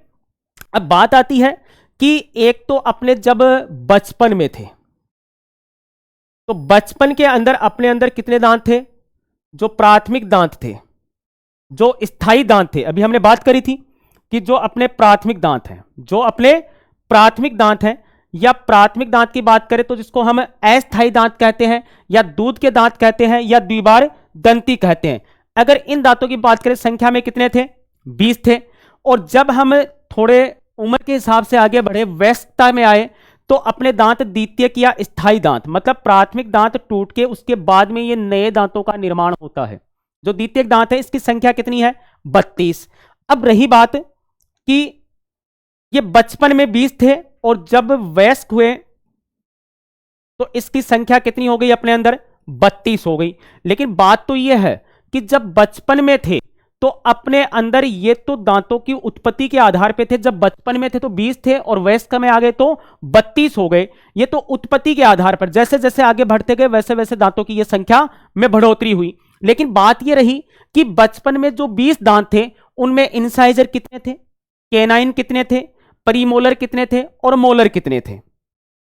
अब बात आती है कि एक तो अपने जब बचपन में थे तो बचपन के अंदर अपने अंदर कितने दांत थे, जो प्राथमिक दांत थे, जो स्थायी दांत थे। अभी हमने बात करी थी कि जो अपने प्राथमिक दांत हैं, जो अपने प्राथमिक दांत हैं, या प्राथमिक दांत की बात करें तो जिसको हम अस्थायी दांत कहते हैं, या दूध के दांत कहते हैं, या द्विबार दंती कहते हैं। अगर इन दांतों की बात करें संख्या में कितने थे, 20 थे। और जब हम थोड़े उम्र के हिसाब से आगे बढ़े, वयस्कता में आए, तो अपने दांत द्वितीयक या स्थायी दांत, मतलब प्राथमिक दांत टूट के उसके बाद में ये नए दांतों का निर्माण होता है। जो द्वितीयक दांत है इसकी संख्या कितनी है, 32। अब रही बात कि ये बचपन में 20 थे और जब वयस्क हुए तो इसकी संख्या कितनी हो गई अपने अंदर? 32 हो गई। लेकिन बात तो यह है कि जब बचपन में थे तो अपने अंदर ये तो दांतों की उत्पत्ति के आधार पे थे, जब बचपन में थे तो 20 थे और वयस्क में आ गए तो 32 हो गए। ये तो उत्पत्ति के आधार पर, जैसे जैसे आगे बढ़ते गए वैसे वैसे दांतों की ये संख्या में बढ़ोतरी हुई। लेकिन बात यह रही कि बचपन में जो 20 दांत थे उनमें इंसाइजर कितने थे, केनाइन कितने थे, प्रीमोलर कितने थे और मोलर कितने थे,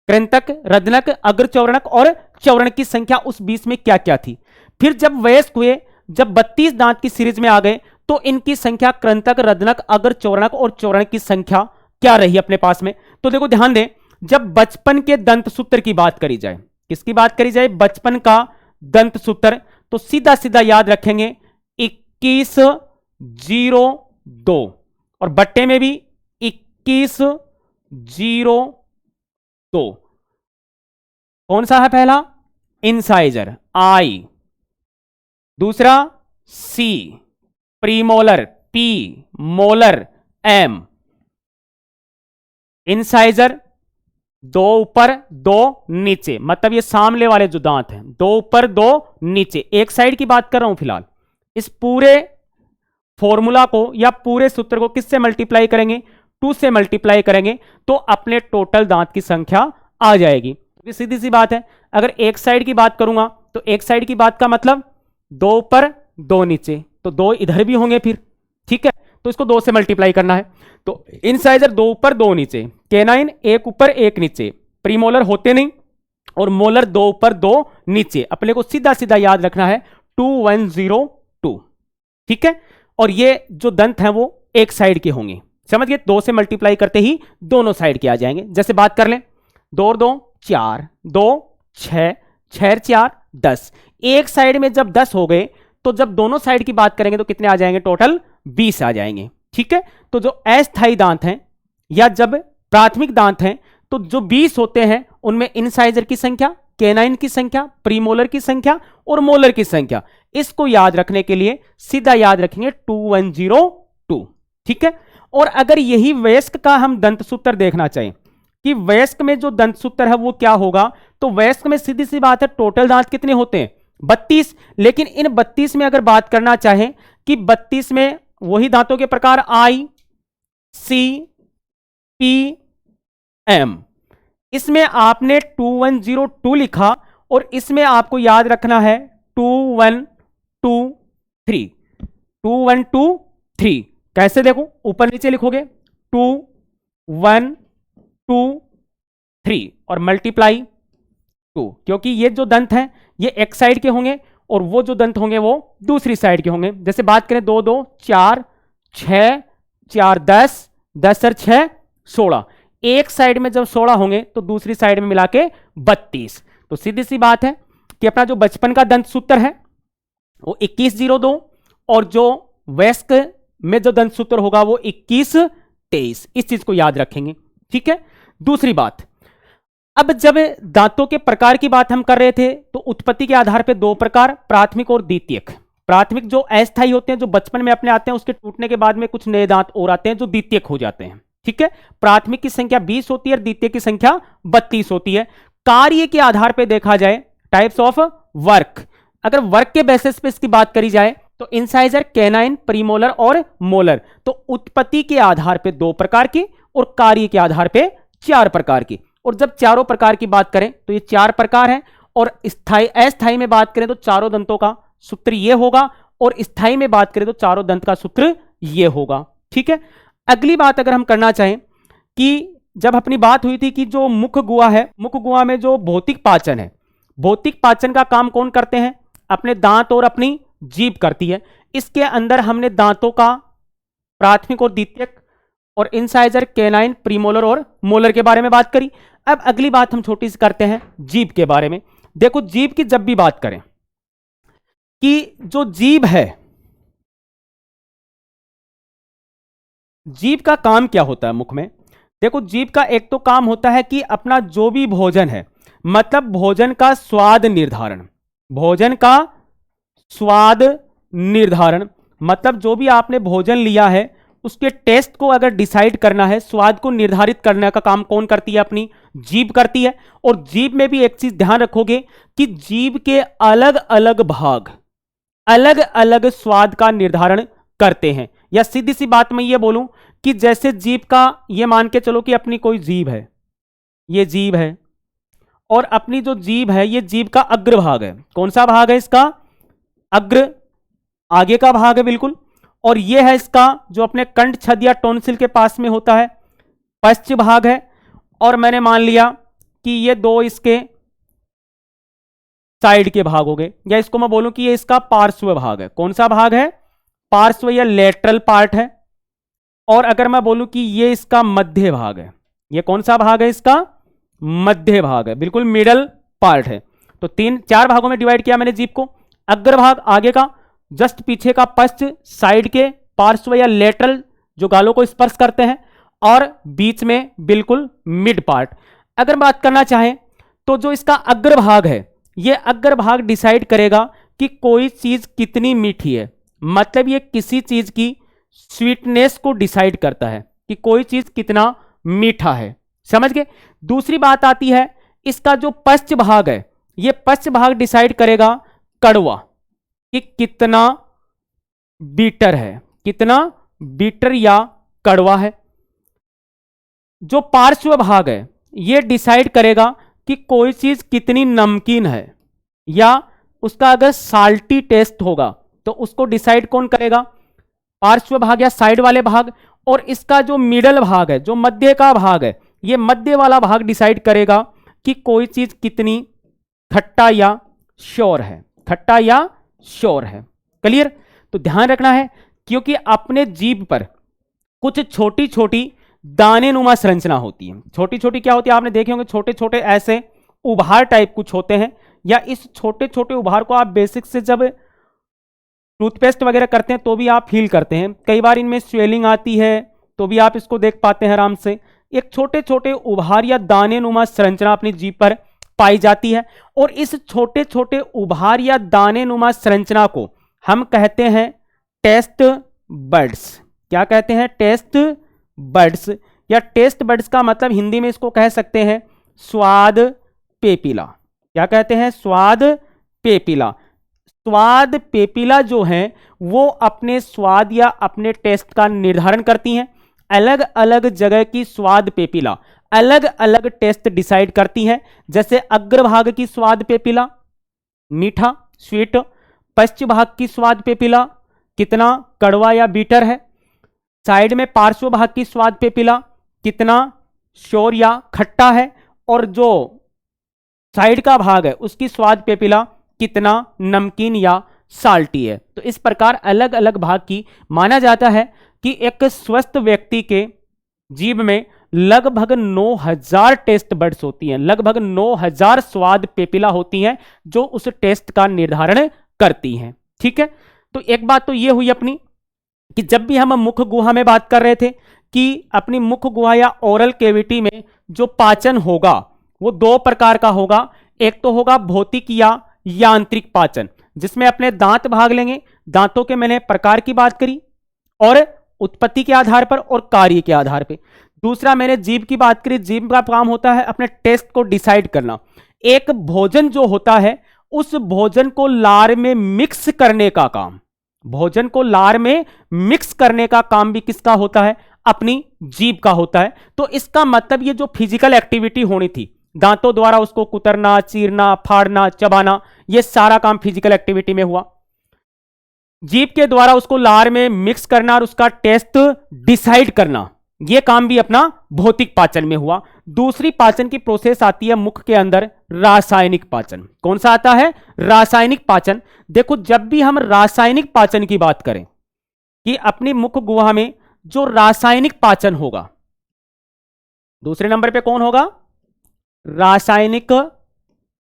कृंतक, रदनक, अग्रचौरणक और चौरणक की संख्या उस 20 में क्या क्या थी। फिर जब वयस्क हुए, जब 32 दांत की सीरीज में आ गए तो इनकी संख्या कृंतक, रदनक, अग्रचौरणक और चौरणक की संख्या क्या रही अपने पास में। तो देखो ध्यान दें, जब बचपन के दंत सूत्र की बात करी जाए, किसकी बात करी जाए? बचपन का दंत सूत्र, तो सीधा सीधा याद रखेंगे 2102 और बट्टे में भी 2102। कौन सा है पहला? इंसाइजर आई, दूसरा C, premolar P, molar M. Incisor 2 ऊपर 2 नीचे, मतलब ये सामने वाले जो दांत हैं 2 ऊपर 2 नीचे। एक साइड की बात कर रहा हूं फिलहाल। इस पूरे फॉर्मूला को या पूरे सूत्र को किससे मल्टीप्लाई करेंगे? 2 से मल्टीप्लाई करेंगे तो अपने टोटल दांत की संख्या आ जाएगी। तो सीधी सी बात है, अगर एक साइड की बात करूंगा तो एक साइड की बात का मतलब 2 ऊपर 2 नीचे, तो 2 इधर भी होंगे फिर, ठीक है, तो इसको 2 से मल्टीप्लाई करना है। तो इंसाइजर 2 ऊपर 2 नीचे, केनाइन 1 ऊपर 1 नीचे, प्रीमोलर होते नहीं और मोलर 2 ऊपर 2 नीचे। अपने को सीधा सीधा याद रखना है 2102, ठीक है। और ये जो दंत हैं वो एक साइड के होंगे, समझ गए? 2 से मल्टीप्लाई करते ही दोनों साइड के आ जाएंगे। जैसे बात कर लें, 2 और 2 4, 2 6, 6 4 10। एक साइड में जब 10 हो गए तो जब दोनों साइड की बात करेंगे तो कितने आ जाएंगे? टोटल 20 आ जाएंगे, ठीक है। तो जो अस्थायी दांत हैं या जब प्राथमिक दांत हैं तो जो 20 होते हैं उनमें इंसाइजर की संख्या, केनाइन की संख्या, प्रीमोलर की संख्या और मोलर की संख्या, इसको याद रखने के लिए सीधा याद रखेंगे 2102, ठीक है। और अगर यही वयस्क का हम दंत सूत्र देखना चाहें कि वयस्क में जो दंत सूत्र है वो क्या होगा, तो वयस्क में सीधी सी बात है टोटल दांत कितने होते हैं? 32। लेकिन इन 32 में अगर बात करना चाहें कि 32 में वही दांतों के प्रकार आई, सी, पी, एम, इसमें आपने 2102 लिखा और इसमें आपको याद रखना है 2123। 2123 कैसे देखो? ऊपर नीचे लिखोगे 2123 और मल्टीप्लाई 2, क्योंकि ये जो दंत हैं ये एक साइड के होंगे और वो जो दंत होंगे वो दूसरी साइड के होंगे। जैसे बात करें 2 2 4 6 4 10, 10 और 6 16। एक साइड में जब 16 होंगे तो दूसरी साइड में मिला के 32। तो सीधी सी बात है कि अपना जो बचपन का दंत सूत्र है वो 2102 और जो वयस्क में जो दंत सूत्र होगा वो 2123। इस चीज को याद रखेंगे, ठीक है। दूसरी बात, अब जब दांतों के प्रकार की बात हम कर रहे थे तो उत्पत्ति के आधार पर 2 प्रकार, प्राथमिक और द्वितीयक। प्राथमिक जो अस्थायी होते हैं, जो बचपन में अपने आते हैं, उसके टूटने के बाद में कुछ नए दांत और आते हैं जो द्वितीयक हो जाते हैं, ठीक है। प्राथमिक की संख्या 20 होती है और द्वितीयक की संख्या 32 होती है। कार्य के आधार पर देखा जाए, टाइप्स ऑफ वर्क, अगर वर्क के बेसिस पे इसकी बात करी जाए तो इंसाइजर, कैनाइन, प्रीमोलर और मोलर। तो उत्पत्ति के आधार पे 2 प्रकार की और कार्य के आधार पे 4 प्रकार की। और जब चारों प्रकार की बात करें तो ये 4 प्रकार हैं। और स्थायी अस्थायी में बात करें तो चारों दंतों का सूत्र ये होगा और स्थायी में बात करें तो चारों दंत का सूत्र ये होगा, ठीक है। अगली बात अगर हम करना चाहें कि जब अपनी बात हुई थी कि जो मुख गुहा है, मुख गुहा में जो भौतिक पाचन है, भौतिक पाचन का काम कौन करते हैं? अपने दांत और अपनी जीभ करती है। इसके अंदर हमने दांतों का प्राथमिक और द्वितीयक और इंसाइजर, कैनाइन, प्रीमोलर और मोलर के बारे में बात करी। अब अगली बात हम छोटी सी करते हैं जीभ के बारे में। देखो जीभ की जब भी बात करें कि जो जीभ है, जीभ का काम क्या होता है मुख में? देखो जीभ का एक तो काम होता है कि अपना जो भी भोजन है, मतलब भोजन का स्वाद निर्धारण, भोजन का स्वाद निर्धारण, मतलब जो भी आपने भोजन लिया है उसके टेस्ट को अगर डिसाइड करना है, स्वाद को निर्धारित करने का काम कौन करती है? अपनी जीभ करती है। और जीभ में भी एक चीज ध्यान रखोगे कि जीभ के अलग अलग भाग अलग अलग स्वाद का निर्धारण करते हैं। या सीधी सी बात मैं ये बोलूं कि जैसे जीभ का, ये मान के चलो कि अपनी कोई जीभ है, ये जीभ है, और अपनी जो जीभ है ये जीभ का अग्रभाग है। कौन सा भाग है इसका? अग्र, आगे का भाग है बिल्कुल। और ये है इसका जो अपने कंठ छद या टॉन्सिल के पास में होता है, पश्च भाग है। और मैंने मान लिया कि ये दो इसके साइड के भाग हो गए, या इसको मैं बोलूं कि ये इसका पार्श्व भाग है। कौन सा भाग है? पार्श्व या लेटरल पार्ट है। और अगर मैं बोलूं कि ये इसका मध्य भाग है, ये कौन सा भाग है? इसका मध्य भाग है, बिल्कुल मिडल पार्ट है। तो चार भागों में डिवाइड किया मैंने जीभ को। अग्रभाग आगे का, जस्ट पीछे का पश्च, साइड के पार्श्व या लेटरल जो गालों को स्पर्श करते हैं, और बीच में बिल्कुल मिड पार्ट। अगर बात करना चाहें तो जो इसका अग्रभाग है, यह अग्रभाग डिसाइड करेगा कि कोई चीज कितनी मीठी है। मतलब ये किसी चीज की स्वीटनेस को डिसाइड करता है कि कोई चीज कितना मीठा है। समझ गए? दूसरी बात आती है इसका जो पश्च भाग है, यह पश्च भाग डिसाइड करेगा कड़वा, कि कितना बीटर है, कितना बीटर या कड़वा है। जो पार्श्व भाग है यह डिसाइड करेगा कि कोई चीज कितनी नमकीन है, या उसका अगर साल्टी टेस्ट होगा तो उसको डिसाइड कौन करेगा? पार्श्व भाग या साइड वाले भाग। और इसका जो मिडल भाग है, जो मध्य का भाग है, यह मध्य वाला भाग डिसाइड करेगा कि कोई चीज कितनी खट्टा या श्योर है, खट्टा या श्योर है। क्लियर? तो ध्यान रखना है, क्योंकि अपने जीभ पर कुछ छोटी छोटी दाने नुमा संरचना होती है। छोटी छोटी क्या होती है? आपने देखे होंगे छोटे छोटे ऐसे उभार टाइप कुछ होते हैं, या इस छोटे छोटे उभार को आप बेसिक से जब टूथपेस्ट वगैरह करते हैं तो भी आप फील करते हैं। कई बार इनमें स्वेलिंग आती है तो भी आप इसको देख पाते हैं आराम से। एक छोटे छोटे उभार या दाने नुमा संरचना अपनी जीभ पर पाई जाती है। और इस छोटे छोटे उभार या दाने नुमा संरचना को हम कहते हैं टेस्ट बड्स। क्या कहते हैं? Taste buds. या टेस्ट बड्स का मतलब हिंदी में इसको कह सकते हैं स्वाद पेपीला। क्या कहते हैं? स्वाद पेपीला। स्वाद पेपीला जो है वो अपने स्वाद या अपने टेस्ट का निर्धारण करती हैं। अलग अलग जगह की स्वाद पेपीला अलग अलग टेस्ट डिसाइड करती हैं। जैसे अग्रभाग की स्वाद पेपीला मीठा, स्वीट। पश्च भाग की स्वाद पेपीला कितना कड़वा या बीटर है। साइड में पार्श्व भाग की स्वाद पेपीला कितना श्योर या खट्टा है। और जो साइड का भाग है उसकी स्वाद पेपीला कितना नमकीन या साल्टी है। तो इस प्रकार अलग अलग भाग की माना जाता है कि एक स्वस्थ व्यक्ति के जीभ में लगभग 9000 टेस्ट बड्स होती हैं, लगभग 9000 स्वाद पेपीला होती हैं जो उस टेस्ट का निर्धारण करती हैं। ठीक है? तो एक बात तो यह हुई अपनी कि जब भी हम मुख गुहा में बात कर रहे थे कि अपनी मुख गुहा या ओरल कैविटी में जो पाचन होगा वो दो प्रकार का होगा। एक तो होगा भौतिक या यांत्रिक पाचन, जिसमें अपने दांत भाग लेंगे। दांतों के मैंने प्रकार की बात करी, और उत्पत्ति के आधार पर और कार्य के आधार पर। दूसरा मैंने जीभ की बात करी। जीभ का काम होता है अपने टेस्ट को डिसाइड करना। एक भोजन जो होता है उस भोजन को लार में मिक्स करने का काम, भोजन को लार में मिक्स करने का काम भी किसका होता है? अपनी जीभ का होता है। तो इसका मतलब ये जो फिजिकल एक्टिविटी होनी थी, दांतों द्वारा उसको कुतरना, चीरना, फाड़ना, चबाना, ये सारा काम फिजिकल एक्टिविटी में हुआ। जीभ के द्वारा उसको लार में मिक्स करना और उसका टेस्ट डिसाइड करना, यह काम भी अपना भौतिक पाचन में हुआ। दूसरी पाचन की प्रोसेस आती है मुख के अंदर, रासायनिक पाचन। कौन सा आता है? रासायनिक पाचन। देखो, जब भी हम रासायनिक पाचन की बात करें कि अपनी मुख गुहा में जो रासायनिक पाचन होगा, दूसरे नंबर पे कौन होगा? रासायनिक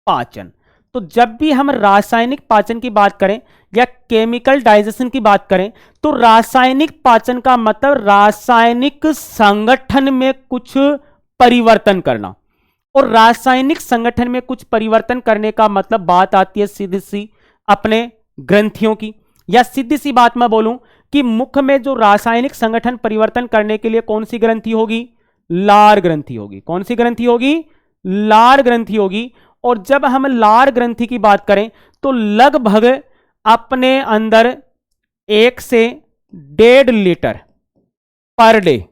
पाचन। तो जब भी हम रासायनिक पाचन की बात करें या केमिकल डाइजेशन की बात करें, तो रासायनिक पाचन का मतलब रासायनिक संगठन में कुछ परिवर्तन करना। और रासायनिक संगठन में कुछ परिवर्तन करने का मतलब बात आती है सीधी सी अपने ग्रंथियों की। या सीधी सी बात मैं बोलूं कि मुख में जो रासायनिक संगठन परिवर्तन करने के लिए कौन सी ग्रंथि होगी? लार ग्रंथि होगी। कौन सी ग्रंथि होगी? लार ग्रंथि होगी। और जब हम लार ग्रंथि की बात करें तो लगभग अपने अंदर 1 से 1.5 लीटर पर डे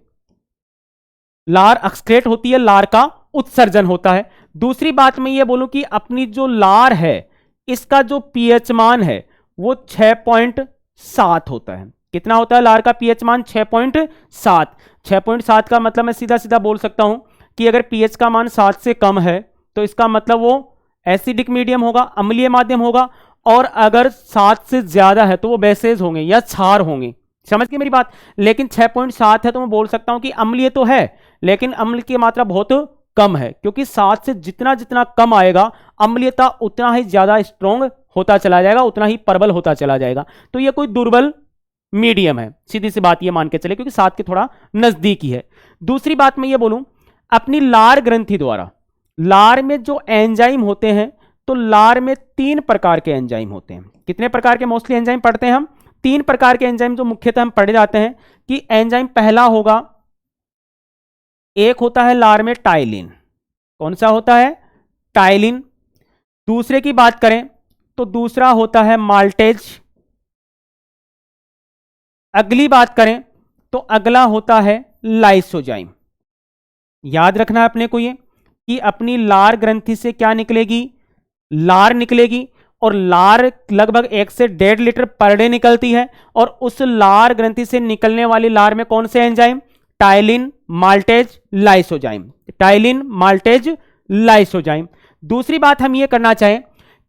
लार एक्सक्रेट होती है, लार का उत्सर्जन होता है। दूसरी बात मैं ये बोलूं कि अपनी जो लार है इसका जो पीएच मान है वो 6.7 होता है। कितना होता है लार का पीएच मान? 6.7। 6.7 का मतलब मैं सीधा सीधा बोल सकता हूं कि अगर पीएच का मान 7 से कम है तो इसका मतलब वो एसिडिक मीडियम होगा, अम्लीय माध्यम होगा, और अगर 7 से ज्यादा है तो वो बेसेज होंगे या क्षार होंगे। समझ गए मेरी बात? लेकिन 6.7 है तो मैं बोल सकता हूं कि अम्लीय तो है लेकिन अम्ल की मात्रा बहुत कम है, क्योंकि 7 से जितना जितना कम आएगा अम्लीयता उतना ही ज्यादा स्ट्रॉन्ग होता चला जाएगा, उतना ही प्रबल होता चला जाएगा। तो ये कोई दुर्बल मीडियम है, सीधी सी बात ये मान के चले, क्योंकि 7 के थोड़ा नजदीक ही है। दूसरी बात मैं ये बोलूं, अपनी लार ग्रंथि द्वारा लार में जो एंजाइम होते हैं, तो लार में 3 प्रकार के एंजाइम होते हैं। कितने प्रकार के मोस्टली एंजाइम पढ़ते हैं हम? 3 प्रकार के एंजाइम जो मुख्यतः हम पढ़े जाते हैं कि एंजाइम पहला होगा, एक होता है लार में टाइलिन। कौन सा होता है? टाइलिन। दूसरे की बात करें तो दूसरा होता है माल्टेज। अगली बात करें तो अगला होता है लाइसोजाइम। याद रखना है अपने को ये कि अपनी लार ग्रंथि से क्या निकलेगी? लार निकलेगी, और लार लगभग 1 से 1.5 लीटर पर डे निकलती है। और उस लार ग्रंथि से निकलने वाली लार में कौन से enzyme? Ptyalin, maltase, lysozyme. Ptyalin, maltase, lysozyme. दूसरी बात हम ये करना चाहें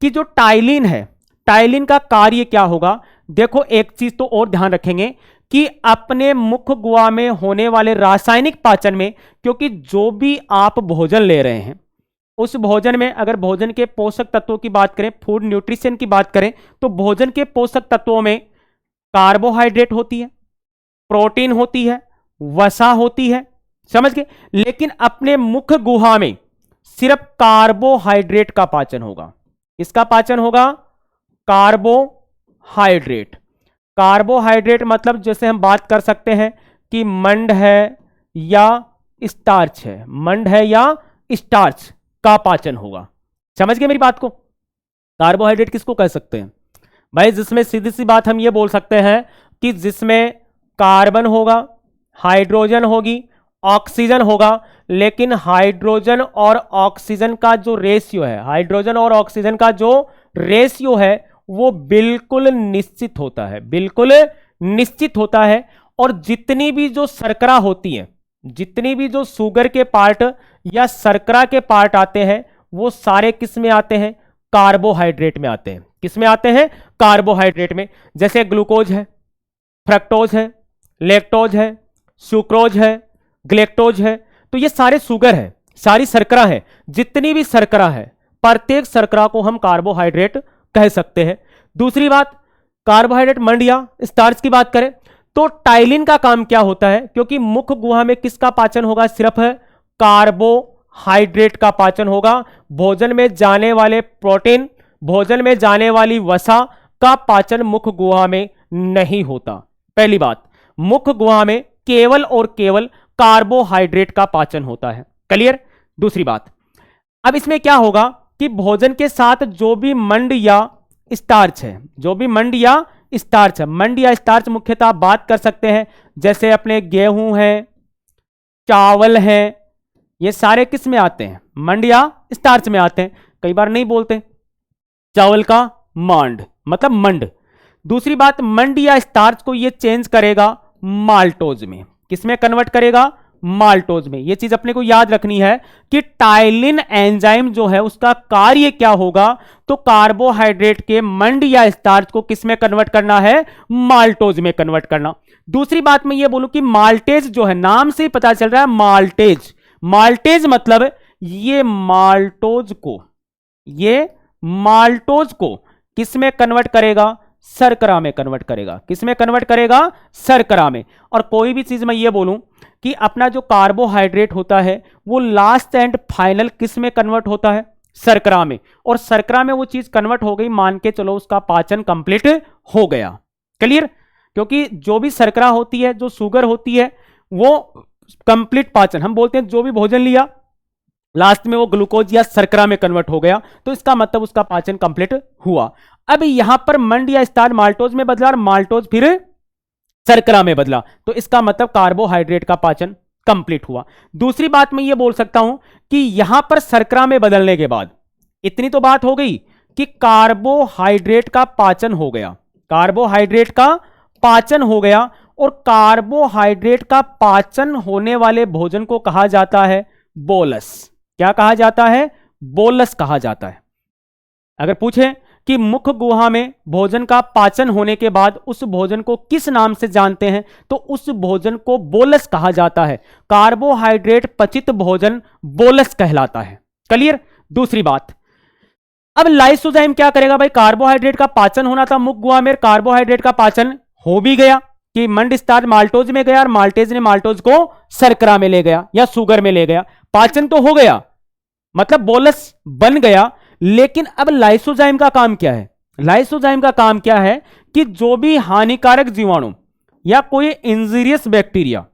कि जो टाइलिन है, टाइलिन का कार्य क्या होगा? देखो एक चीज तो और ध्यान रखेंगे कि अपने मुख गुहा में होने वाले रासायनिक पाचन में, क्योंकि जो भी आप भोजन ले रहे हैं उस भोजन में अगर भोजन के पोषक तत्वों की बात करें, फूड न्यूट्रिशन की बात करें, तो भोजन के पोषक तत्वों में कार्बोहाइड्रेट होती है, प्रोटीन होती है, वसा होती है। समझ गए? लेकिन अपने मुख गुहा में सिर्फ कार्बोहाइड्रेट का पाचन होगा। इसका पाचन होगा कार्बोहाइड्रेट। कार्बोहाइड्रेट मतलब जैसे हम बात कर सकते हैं कि मंड है या स्टार्च है, मंड है या स्टार्च का पाचन होगा। समझ गए मेरी बात को? कार्बोहाइड्रेट किसको कह सकते हैं भाई? जिसमें सीधी सी बात हम ये बोल सकते हैं कि जिसमें कार्बन होगा, हाइड्रोजन होगी, ऑक्सीजन होगा, लेकिन हाइड्रोजन और ऑक्सीजन का जो रेशियो है, हाइड्रोजन और ऑक्सीजन का जो रेशियो है वो बिल्कुल निश्चित होता है, बिल्कुल निश्चित होता है। और जितनी भी जो शर्करा होती है, जितनी भी जो शुगर के पार्ट या शर्करा के पार्ट आते हैं वो सारे किस में आते हैं? कार्बोहाइड्रेट में आते हैं। किस में आते हैं? कार्बोहाइड्रेट में। जैसे ग्लूकोज है, फ्रक्टोज है, लैक्टोज है, सुक्रोज है, ग्लेक्टोज है, तो ये सारे शुगर है, सारी शर्करा है। जितनी भी शर्करा है प्रत्येक शर्करा को हम कार्बोहाइड्रेट कह सकते हैं। दूसरी बात, कार्बोहाइड्रेट मंड या स्टार्च की बात करें तो टाइलिन का काम क्या होता है? क्योंकि मुख गुहा में किसका पाचन होगा? सिर्फ कार्बोहाइड्रेट का पाचन होगा। भोजन में जाने वाले प्रोटीन, भोजन में जाने वाली वसा का पाचन मुख गुहा में नहीं होता। पहली बात, मुख गुहा में केवल और केवल कार्बोहाइड्रेट का पाचन होता है। क्लियर? दूसरी बात, अब इसमें क्या होगा कि भोजन के साथ जो भी मंड या स्टार्च है, जो भी मंड या स्टार्च है, मंड या स्टार्च मुख्यतः आप बात कर सकते हैं जैसे अपने गेहूं है, चावल है, ये सारे किस में आते हैं? मंड या स्टार्च में आते हैं। कई बार नहीं बोलते चावल का मांड, मतलब मंड। दूसरी बात, मंड या स्टार्च को ये चेंज करेगा माल्टोज में। किसमें कन्वर्ट करेगा? माल्टोज में। ये चीज अपने को याद रखनी है कि टाइलिन एंजाइम जो है उसका कार्य क्या होगा? तो कार्बोहाइड्रेट के मंड या स्टार्च को किसमें कन्वर्ट करना है? माल्टोज में कन्वर्ट करना। दूसरी बात मैं ये बोलूं कि माल्टेज जो है, नाम से ही पता चल रहा है माल्टेज, माल्टेज मतलब ये माल्टोज को किसमें कन्वर्ट करेगा? शर्करा में कन्वर्ट करेगा। किसमें कन्वर्ट करेगा? शर्करा में। और कोई भी चीज मैं ये बोलूं कि अपना जो कार्बोहाइड्रेट होता है वो लास्ट एंड फाइनल किस में कन्वर्ट होता है? शर्करा में। और शर्करा में वो चीज कन्वर्ट हो गई, मान के चलो उसका पाचन कंप्लीट हो गया। क्लियर? क्योंकि जो भी शर्करा होती है, जो शुगर होती है, वो कंप्लीट पाचन, हम बोलते हैं जो भी भोजन लिया लास्ट में वो ग्लूकोज या शर्करा में कन्वर्ट हो गया, तो इसका मतलब उसका पाचन कंप्लीट हुआ। अब यहां पर मंड या स्टार्च माल्टोज में बदला और माल्टोज फिर शर्करा में बदला, तो इसका मतलब कार्बोहाइड्रेट का पाचन कंप्लीट हुआ। दूसरी बात मैं ये बोल सकता हूं कि यहां पर शर्करा में बदलने के बाद इतनी तो बात हो गई कि कार्बोहाइड्रेट का पाचन हो गया, कार्बोहाइड्रेट का पाचन हो गया, और कार्बोहाइड्रेट का पाचन होने वाले भोजन को कहा जाता है बोलस। क्या कहा जाता है? बोलस कहा जाता है। अगर पूछे कि मुख गुहा में भोजन का पाचन होने के बाद उस भोजन को किस नाम से जानते हैं, तो उस भोजन को बोलस कहा जाता है। कार्बोहाइड्रेट पचित भोजन बोलस कहलाता है। क्लियर? दूसरी बात, अब लाइसोजाइम क्या करेगा भाई? कार्बोहाइड्रेट का पाचन होना था मुख गुहा में, कार्बोहाइड्रेट का पाचन हो भी गया कि मंड स्टार्च माल्टोज में गया और माल्टेज ने माल्टोज को शर्करा में ले गया या शुगर में ले गया, पाचन तो हो गया, मतलब बोलस बन गया। लेकिन अब लाइसोजाइम का काम क्या है? लाइसोजाइम का काम क्या है कि जो भी हानिकारक जीवाणु या कोई इंजीरियस बैक्टीरिया,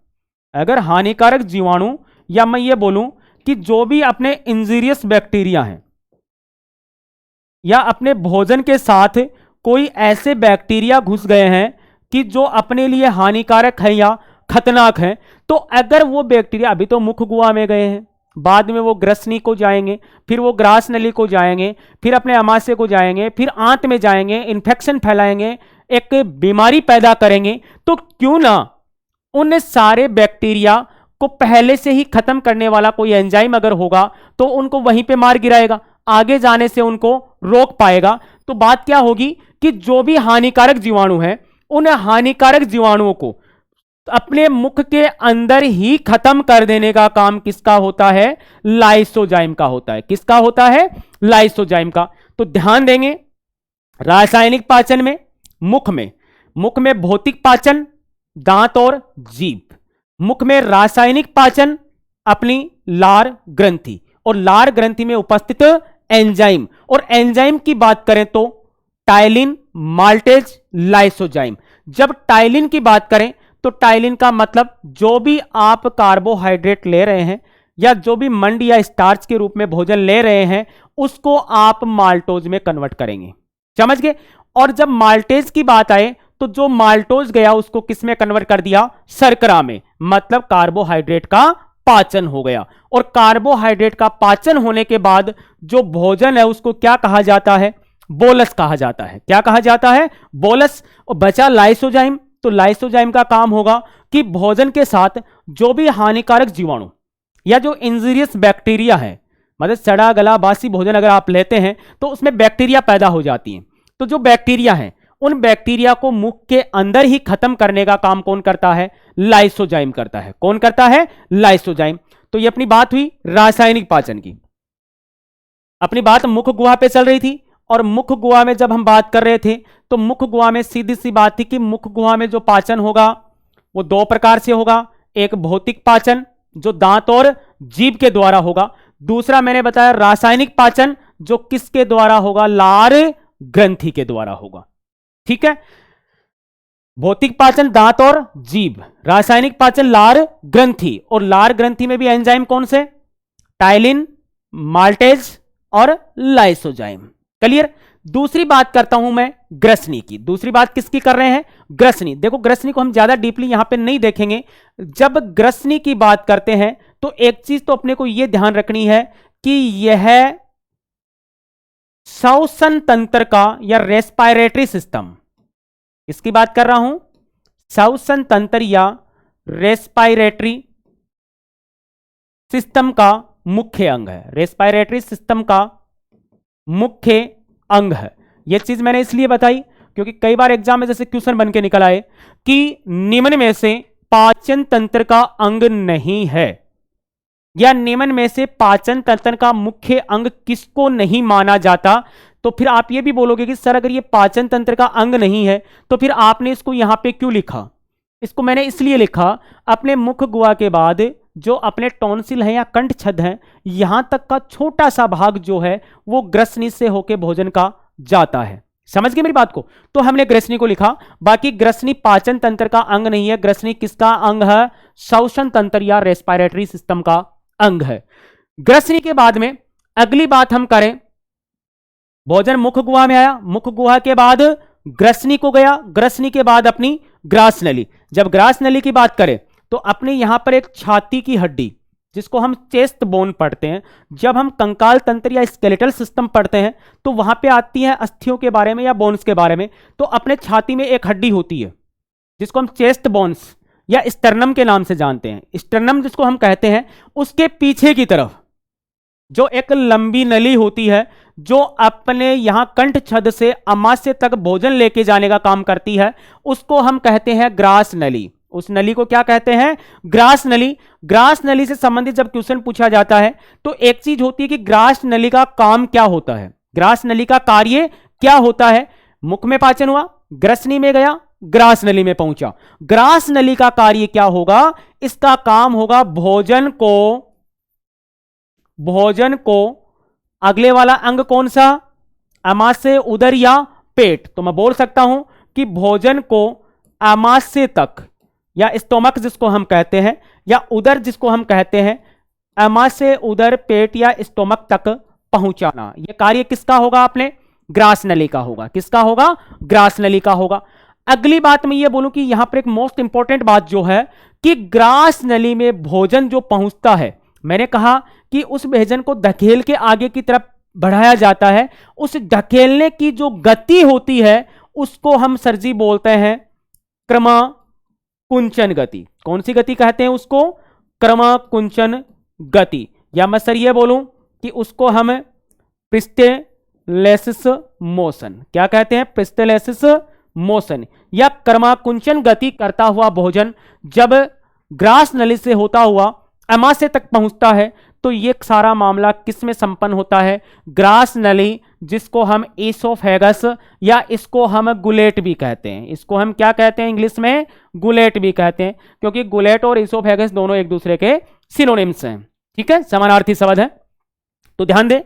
अगर हानिकारक जीवाणु या मैं ये बोलूं कि जो भी अपने इंजीरियस बैक्टीरिया हैं या अपने भोजन के साथ कोई ऐसे बैक्टीरिया घुस गए हैं कि जो अपने लिए हानिकारक है या खतरनाक है, तो अगर वो बैक्टीरिया, अभी तो मुख गुहा में गए हैं, बाद में वो ग्रसनी को जाएंगे, फिर वो ग्रास नली को जाएंगे, फिर अपने अमाशय को जाएंगे, फिर आंत में जाएंगे, इन्फेक्शन फैलाएंगे, एक बीमारी पैदा करेंगे, तो क्यों ना उन सारे बैक्टीरिया को पहले से ही खत्म करने वाला कोई एंजाइम अगर होगा तो उनको वहीं पे मार गिराएगा, आगे जाने से उनको रोक पाएगा। तो बात क्या होगी कि जो भी हानिकारक जीवाणु है, उन हानिकारक जीवाणुओं को अपने मुख के अंदर ही खत्म कर देने का काम किसका होता है? लाइसोजाइम का होता है। किसका होता है? लाइसोजाइम का। तो ध्यान देंगे, रासायनिक पाचन में मुख में भौतिक पाचन दांत और जीभ, मुख में रासायनिक पाचन अपनी लार ग्रंथि, और लार ग्रंथि में उपस्थित एंजाइम, और एंजाइम की बात करें तो टाइलिन, माल्टेज, लाइसोजाइम। जब टाइलिन की बात करें तो टाइलिन का मतलब जो भी आप कार्बोहाइड्रेट ले रहे हैं या जो भी मंड या स्टार्च के रूप में भोजन ले रहे हैं, उसको आप माल्टोज में कन्वर्ट करेंगे। समझ गए? और जब माल्टेज की बात आए तो जो माल्टोज गया उसको किस में कन्वर्ट कर दिया? शर्करा में, मतलब कार्बोहाइड्रेट का पाचन हो गया। और कार्बोहाइड्रेट का पाचन होने के बाद जो भोजन है उसको क्या कहा जाता है? बोलस कहा जाता है। क्या कहा जाता है? बोलस। और बचा लाइसोजाइम, तो लाइसोजाइम का काम होगा कि भोजन के साथ जो भी हानिकारक जीवाणु या जो इंजीरियस बैक्टीरिया है, मतलब सड़ा गला बासी भोजन अगर आप लेते हैं तो उसमें बैक्टीरिया पैदा हो जाती हैं, तो जो बैक्टीरिया हैं उन बैक्टीरिया को मुख के अंदर ही खत्म करने का काम कौन करता है? लाइसोजाइम करता है। कौन करता है? लाइसोजाइम। तो ये अपनी बात हुई रासायनिक पाचन की। अपनी बात मुख गुहा पे चल रही थी, और मुख गुहा में जब हम बात कर रहे थे तो मुख गुहा में सीधी सी बात थी कि मुख गुहा में जो पाचन होगा वो दो प्रकार से होगा। एक भौतिक पाचन जो दांत और जीभ के द्वारा होगा, दूसरा मैंने बताया रासायनिक पाचन जो किसके द्वारा होगा? लार ग्रंथि के द्वारा होगा। ठीक है? भौतिक पाचन दांत और जीभ, रासायनिक पाचन लार ग्रंथि, और लार ग्रंथि में भी एंजाइम कौन से? टाइलिन, माल्टेज और लाइसोजाइम। क्लियर? दूसरी बात करता हूं मैं ग्रसनी की। दूसरी बात किसकी कर रहे हैं? ग्रसनी। देखो, ग्रसनी को हम ज्यादा डीपली यहां पे नहीं देखेंगे। जब ग्रसनी की बात करते हैं तो एक चीज तो अपने को यह ध्यान रखनी है कि यह श्वसन तंत्र का या रेस्पिरेटरी सिस्टम, इसकी बात कर रहा हूं, श्वसन तंत्र या रेस्पिरेटरी सिस्टम का मुख्य अंग है। रेस्पिरेटरी सिस्टम का मुख्य अंग है। यह चीज मैंने इसलिए बताई क्योंकि कई बार एग्जाम में जैसे क्वेश्चन बन के निकल आए कि निम्न में से पाचन तंत्र का अंग नहीं है, या निम्न में से पाचन तंत्र का मुख्य अंग किसको नहीं माना जाता, तो फिर आप ये भी बोलोगे कि सर अगर ये पाचन तंत्र का अंग नहीं है तो फिर आपने इसको यहां पे क्यों लिखा? इसको मैंने इसलिए लिखा, अपने मुख गुहा के बाद जो अपने टॉन्सिल है या कंठ छद है, यहां तक का छोटा सा भाग जो है वो ग्रसनी से होके भोजन का जाता है। समझ गए मेरी बात को? तो हमने ग्रसनी को लिखा। बाकी ग्रसनी पाचन तंत्र का अंग नहीं है, ग्रसनी किसका अंग है? श्वसन तंत्र या रेस्पिरेटरी सिस्टम का अंग है। ग्रसनी के बाद में अगली बात हम करें, भोजन मुख गुहा में आया, मुख गुहा के बाद ग्रसनी को गया, ग्रसनी के बाद अपनी ग्रास नली। जब ग्रास नली की बात करें तो अपने यहां पर एक छाती की हड्डी जिसको हम चेस्ट बोन पढ़ते हैं, जब हम कंकाल तंत्र या स्केलेटल सिस्टम पढ़ते हैं तो वहां पे आती है अस्थियों के बारे में या बोन्स के बारे में। तो अपने छाती में एक हड्डी होती है जिसको हम चेस्ट बोन्स या स्टर्नम के नाम से जानते हैं, स्टर्नम जिसको हम कहते हैं। उसके पीछे की तरफ जो एक लंबी नली होती है जो अपने यहां कंठ छद से अमाशय तक भोजन लेके जाने का काम करती है, उसको हम कहते हैं ग्रास नली। उस नली को क्या कहते हैं? ग्रास नली। ग्रास नली से संबंधित जब क्वेश्चन पूछा जाता है तो एक चीज होती है कि ग्रास नली का काम क्या होता है, ग्रास नली का कार्य क्या होता है। मुख में पाचन हुआ, ग्रसनी में गया, ग्रास नली में पहुंचा। ग्रास नली का कार्य क्या होगा? इसका काम होगा भोजन को अगले वाला अंग कौन सा? अमाशय, उदर या पेट। तो मैं बोल सकता हूं कि भोजन को अमाशय तक या स्टोमक जिसको हम कहते हैं या उदर जिसको हम कहते हैं, अमाशय, उदर, पेट या स्टोमक तक पहुंचाना, यह कार्य किसका होगा? अपने ग्रास नली का होगा। किसका होगा? ग्रास नली का होगा। अगली बात मैं ये बोलूं कि यहां पर एक मोस्ट इंपॉर्टेंट बात जो है कि ग्रास नली में भोजन जो पहुंचता है, मैंने कहा कि उस भोजन को धकेल के आगे की तरफ बढ़ाया जाता है। उस धकेलने की जो गति होती है उसको हम सर जी बोलते हैं क्रमकुंचन गति। कौन सी गति कहते हैं उसको? क्रमकुंचन गति। या मैं सर ये बोलूं कि उसको हम प्रिस्टेलेसिस मोशन, क्या कहते हैं? प्रिस्टेलेसिस मोशन या क्रमकुंचन गति करता हुआ भोजन जब ग्रास नली से होता हुआ अमाशय तक पहुंचता है तो ये सारा मामला किस में संपन्न होता है? ग्रास नली, जिसको हम ईसोफेगस या इसको हम गुलेट भी कहते हैं। इसको हम क्या कहते हैं इंग्लिश में? गुलेट भी कहते हैं, क्योंकि गुलेट और ईसोफेगस दोनों एक दूसरे के सिनोनिम्स हैं। ठीक है, समानार्थी शब्द है, तो ध्यान दें।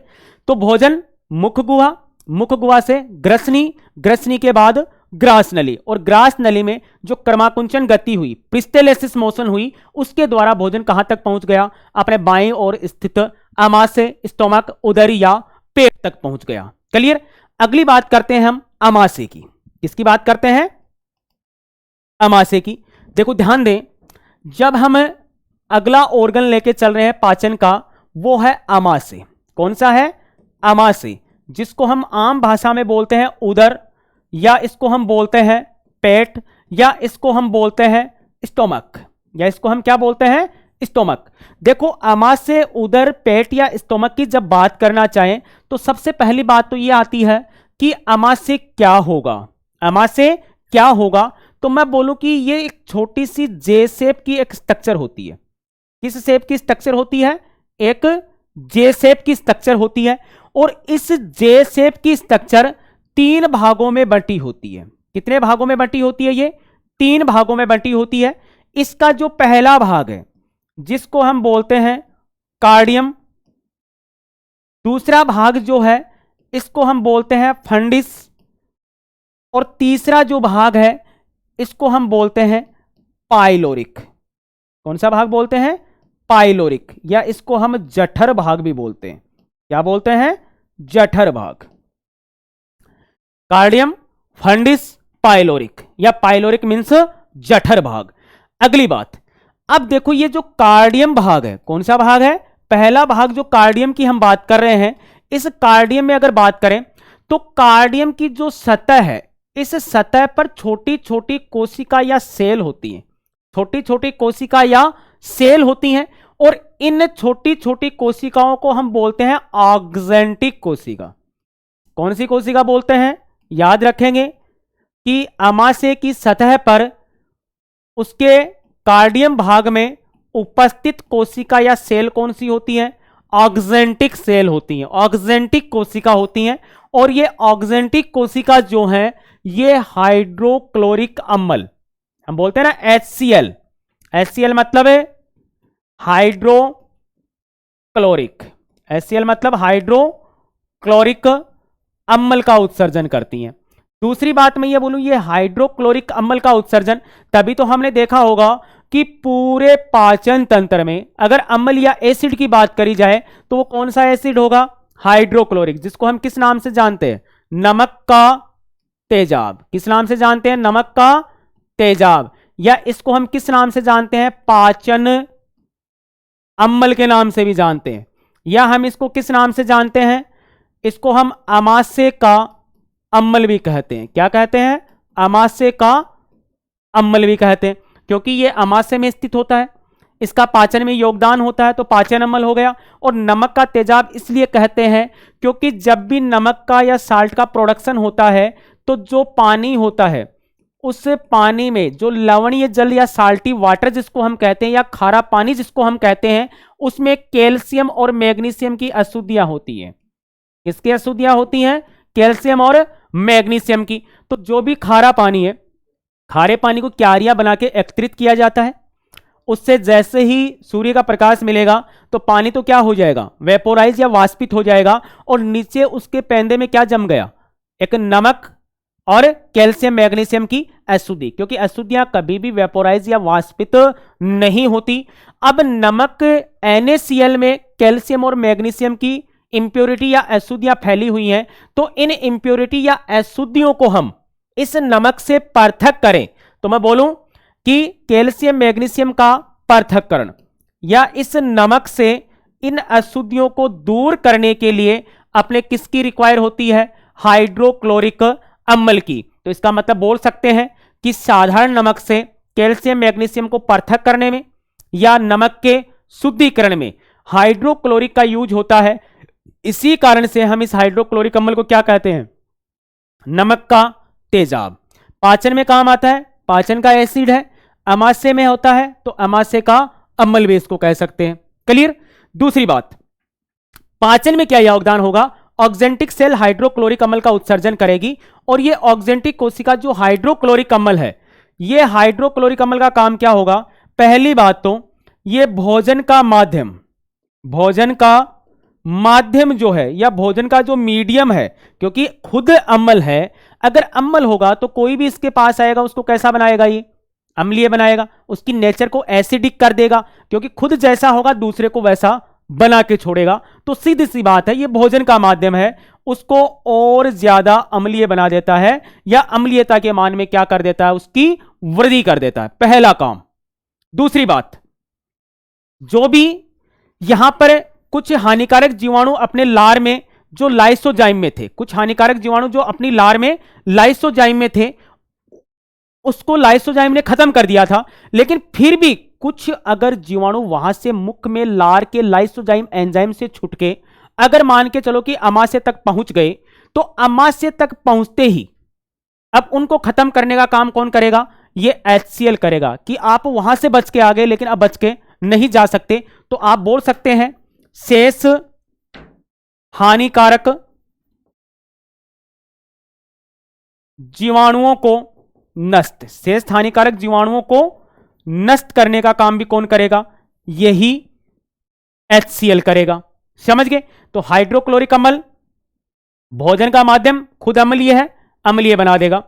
तो भोजन मुख गुहा, मुख गुहा से ग्रसनी, ग्रसनी के बाद ग्रास नली, और ग्रास नली में जो क्रमाकुंचन गति हुई, प्रिस्टेलेसिस मोशन हुई, उसके द्वारा भोजन कहां तक पहुंच गया? अपने बाएं ओर स्थित अमाशय, स्टोमक, उदर या पेट तक पहुंच गया। क्लियर? अगली बात करते हैं हम अमाशय की। किसकी बात करते हैं? अमाशय की। देखो ध्यान दें, जब हम अगला ऑर्गन लेके चल रहे हैं पाचन का, वो है अमाशय। कौन सा है? अमाशय, जिसको हम आम भाषा में बोलते हैं उदर, या इसको हम बोलते हैं पेट, या इसको हम बोलते हैं स्टोमक, या इसको हम क्या बोलते हैं? स्टोमक। देखो अमाशय, उदर, पेट या स्टोमक की जब बात करना चाहें तो सबसे पहली बात तो यह आती है कि अमाशय क्या होगा? अमाशय क्या होगा? तो मैं बोलूं कि ये एक छोटी सी जे शेप की एक स्ट्रक्चर होती है। किस शेप की स्ट्रक्चर होती है? एक जे शेप की स्ट्रक्चर होती है, और इस जे शेप की स्ट्रक्चर 3 भागों में बंटी होती है। कितने भागों में बंटी होती है? ये 3 भागों में बंटी होती है। इसका जो पहला भाग है जिसको हम बोलते हैं कार्डियम, दूसरा भाग जो है इसको हम बोलते हैं फंडिस, और तीसरा जो भाग है इसको हम बोलते हैं पाइलोरिक। कौन सा भाग बोलते हैं? पाइलोरिक, या इसको हम जठर भाग भी बोलते हैं। क्या बोलते हैं? जठर भाग। कार्डियम, फंडिस, पाइलोरिक, या पाइलोरिक मीन्स जठर भाग। अगली बात, अब देखो ये जो कार्डियम भाग है, कौन सा भाग है? पहला भाग जो कार्डियम की हम बात कर रहे हैं, इस कार्डियम में अगर बात करें तो कार्डियम की जो सतह है, इस सतह पर छोटी छोटी कोशिका या सेल होती हैं। छोटी छोटी कोशिका या सेल होती हैं, और इन छोटी छोटी कोशिकाओं को हम बोलते हैं ऑक्जेंटिक कोशिका। कौन सी कोशिका बोलते हैं? याद रखेंगे कि अमाशय की सतह पर उसके कार्डियम भाग में उपस्थित कोशिका या सेल कौन सी होती है? ऑक्जेंटिक सेल होती हैं, ऑक्जेंटिक कोशिका होती हैं। और ये ऑक्जेंटिक कोशिका जो है ये हाइड्रोक्लोरिक अम्ल, हम बोलते हैं ना HCl, HCl मतलब है हाइड्रोक्लोरिक, HCl मतलब हाइड्रोक्लोरिक अम्ल का उत्सर्जन करती हैं। दूसरी बात मैं ये बोलूं, ये हाइड्रोक्लोरिक अम्ल का उत्सर्जन, तभी तो हमने देखा होगा कि पूरे पाचन तंत्र में अगर अम्ल या एसिड की बात करी जाए तो वो कौन सा एसिड होगा? हाइड्रोक्लोरिक, जिसको हम किस नाम से जानते हैं? नमक का तेजाब। किस नाम से जानते हैं? नमक का तेजाब। या इसको हम किस नाम से जानते हैं? पाचन अम्ल के नाम से भी जानते हैं। या हम इसको किस नाम से जानते हैं? इसको हम अमाशय का अम्ल भी कहते हैं। क्या कहते हैं? अमाशय का अम्ल भी कहते हैं, क्योंकि ये अमाशय में स्थित होता है, इसका पाचन में योगदान होता है, तो पाचन अम्ल हो गया। और नमक का तेजाब इसलिए कहते हैं क्योंकि जब भी नमक का या साल्ट का प्रोडक्शन होता है तो जो पानी होता है उस पानी में जो लवणीय जल या साल्टी वाटर जिसको हम कहते हैं, या खारा पानी जिसको हम कहते हैं, उसमें कैल्शियम और मैग्नीशियम की अशुद्धियां होती हैं। किसकी अशुद्धियां होती हैं? कैल्शियम और मैग्नीशियम की। तो जो भी खारा पानी है, खारे पानी को क्यारियां बना के एकत्रित किया जाता है। उससे जैसे ही सूर्य का प्रकाश मिलेगा तो पानी तो क्या हो जाएगा? वेपोराइज या वाष्पित हो जाएगा, और नीचे उसके पेंदे में क्या जम गया? एक नमक और कैल्शियम मैग्नीशियम की अशुद्धि, क्योंकि अशुद्धियां कभी भी वेपोराइज या वाष्पित नहीं होती। अब नमक NaCl में कैल्शियम और मैग्नीशियम की इंप्योरिटी या अशुद्धियां फैली हुई हैं, तो इन इंप्योरिटी या अशुद्धियों को हम इस नमक से पृथक करें, तो मैं बोलूं कि कैल्शियम मैग्नीशियम का पृथक्करण या इस नमक से इन अशुद्धियों को दूर करने के लिए अपने किसकी रिक्वायर होती है? हाइड्रोक्लोरिक अम्ल की। तो इसका मतलब बोल सकते हैं कि साधारण नमक से कैल्शियम मैग्नीशियम को पृथक करने में या नमक के शुद्धिकरण में हाइड्रोक्लोरिक का यूज होता है। इसी कारण से हम इस हाइड्रोक्लोरिक अम्ल को क्या कहते हैं? नमक का तेजाब। पाचन में काम आता है, पाचन का एसिड है। अमाशय में होता है तो अमाशय का अम्ल भी इसको कह सकते हैं। क्लियर? दूसरी बात, पाचन में क्या योगदान होगा? ऑक्जेंटिक सेल हाइड्रोक्लोरिक अम्ल का उत्सर्जन करेगी, और ये ऑक्जेंटिक कोशिका जो हाइड्रोक्लोरिक अम्ल है, ये हाइड्रोक्लोरिक अम्ल का काम क्या होगा? पहली बात तो ये भोजन का माध्यम जो है, या भोजन का जो मीडियम है, क्योंकि खुद अम्ल है, अगर अम्ल होगा तो कोई भी इसके पास आएगा उसको कैसा बनाएगा? ये अम्लीय बनाएगा, उसकी नेचर को एसिडिक कर देगा, क्योंकि खुद जैसा होगा दूसरे को वैसा बना के छोड़ेगा। तो सीधी सी बात है, ये भोजन का माध्यम है, उसको और ज्यादा अम्लीय बना देता है, या अम्लीयता के मान में क्या कर देता है? उसकी वृद्धि कर देता है। पहला काम। दूसरी बात, जो भी यहां पर कुछ हानिकारक जीवाणु अपने लार में जो लाइसोजाइम में थे, कुछ हानिकारक जीवाणु जो अपनी लार में लाइसोजाइम में थे, उसको लाइसोजाइम ने खत्म कर दिया था, लेकिन फिर भी कुछ अगर जीवाणु वहां से मुख में लार के लाइसोजाइम एंजाइम से छूट के अगर मान के चलो कि अमाशय तक पहुंच गए, तो अमाशय तक पहुंचते ही अब उनको खत्म करने का काम कौन करेगा? ये HCl करेगा। कि आप वहां से बच के आ गए लेकिन अब बच के नहीं जा सकते, तो आप बोल सकते हैं शेष हानिकारक जीवाणुओं को शेष हानिकारक जीवाणुओं को नष्ट करने का काम भी कौन करेगा? यही HCl करेगा। समझ गए? तो हाइड्रोक्लोरिक अम्ल भोजन का माध्यम, खुद अम्लीय है, अम्लीय बना देगा।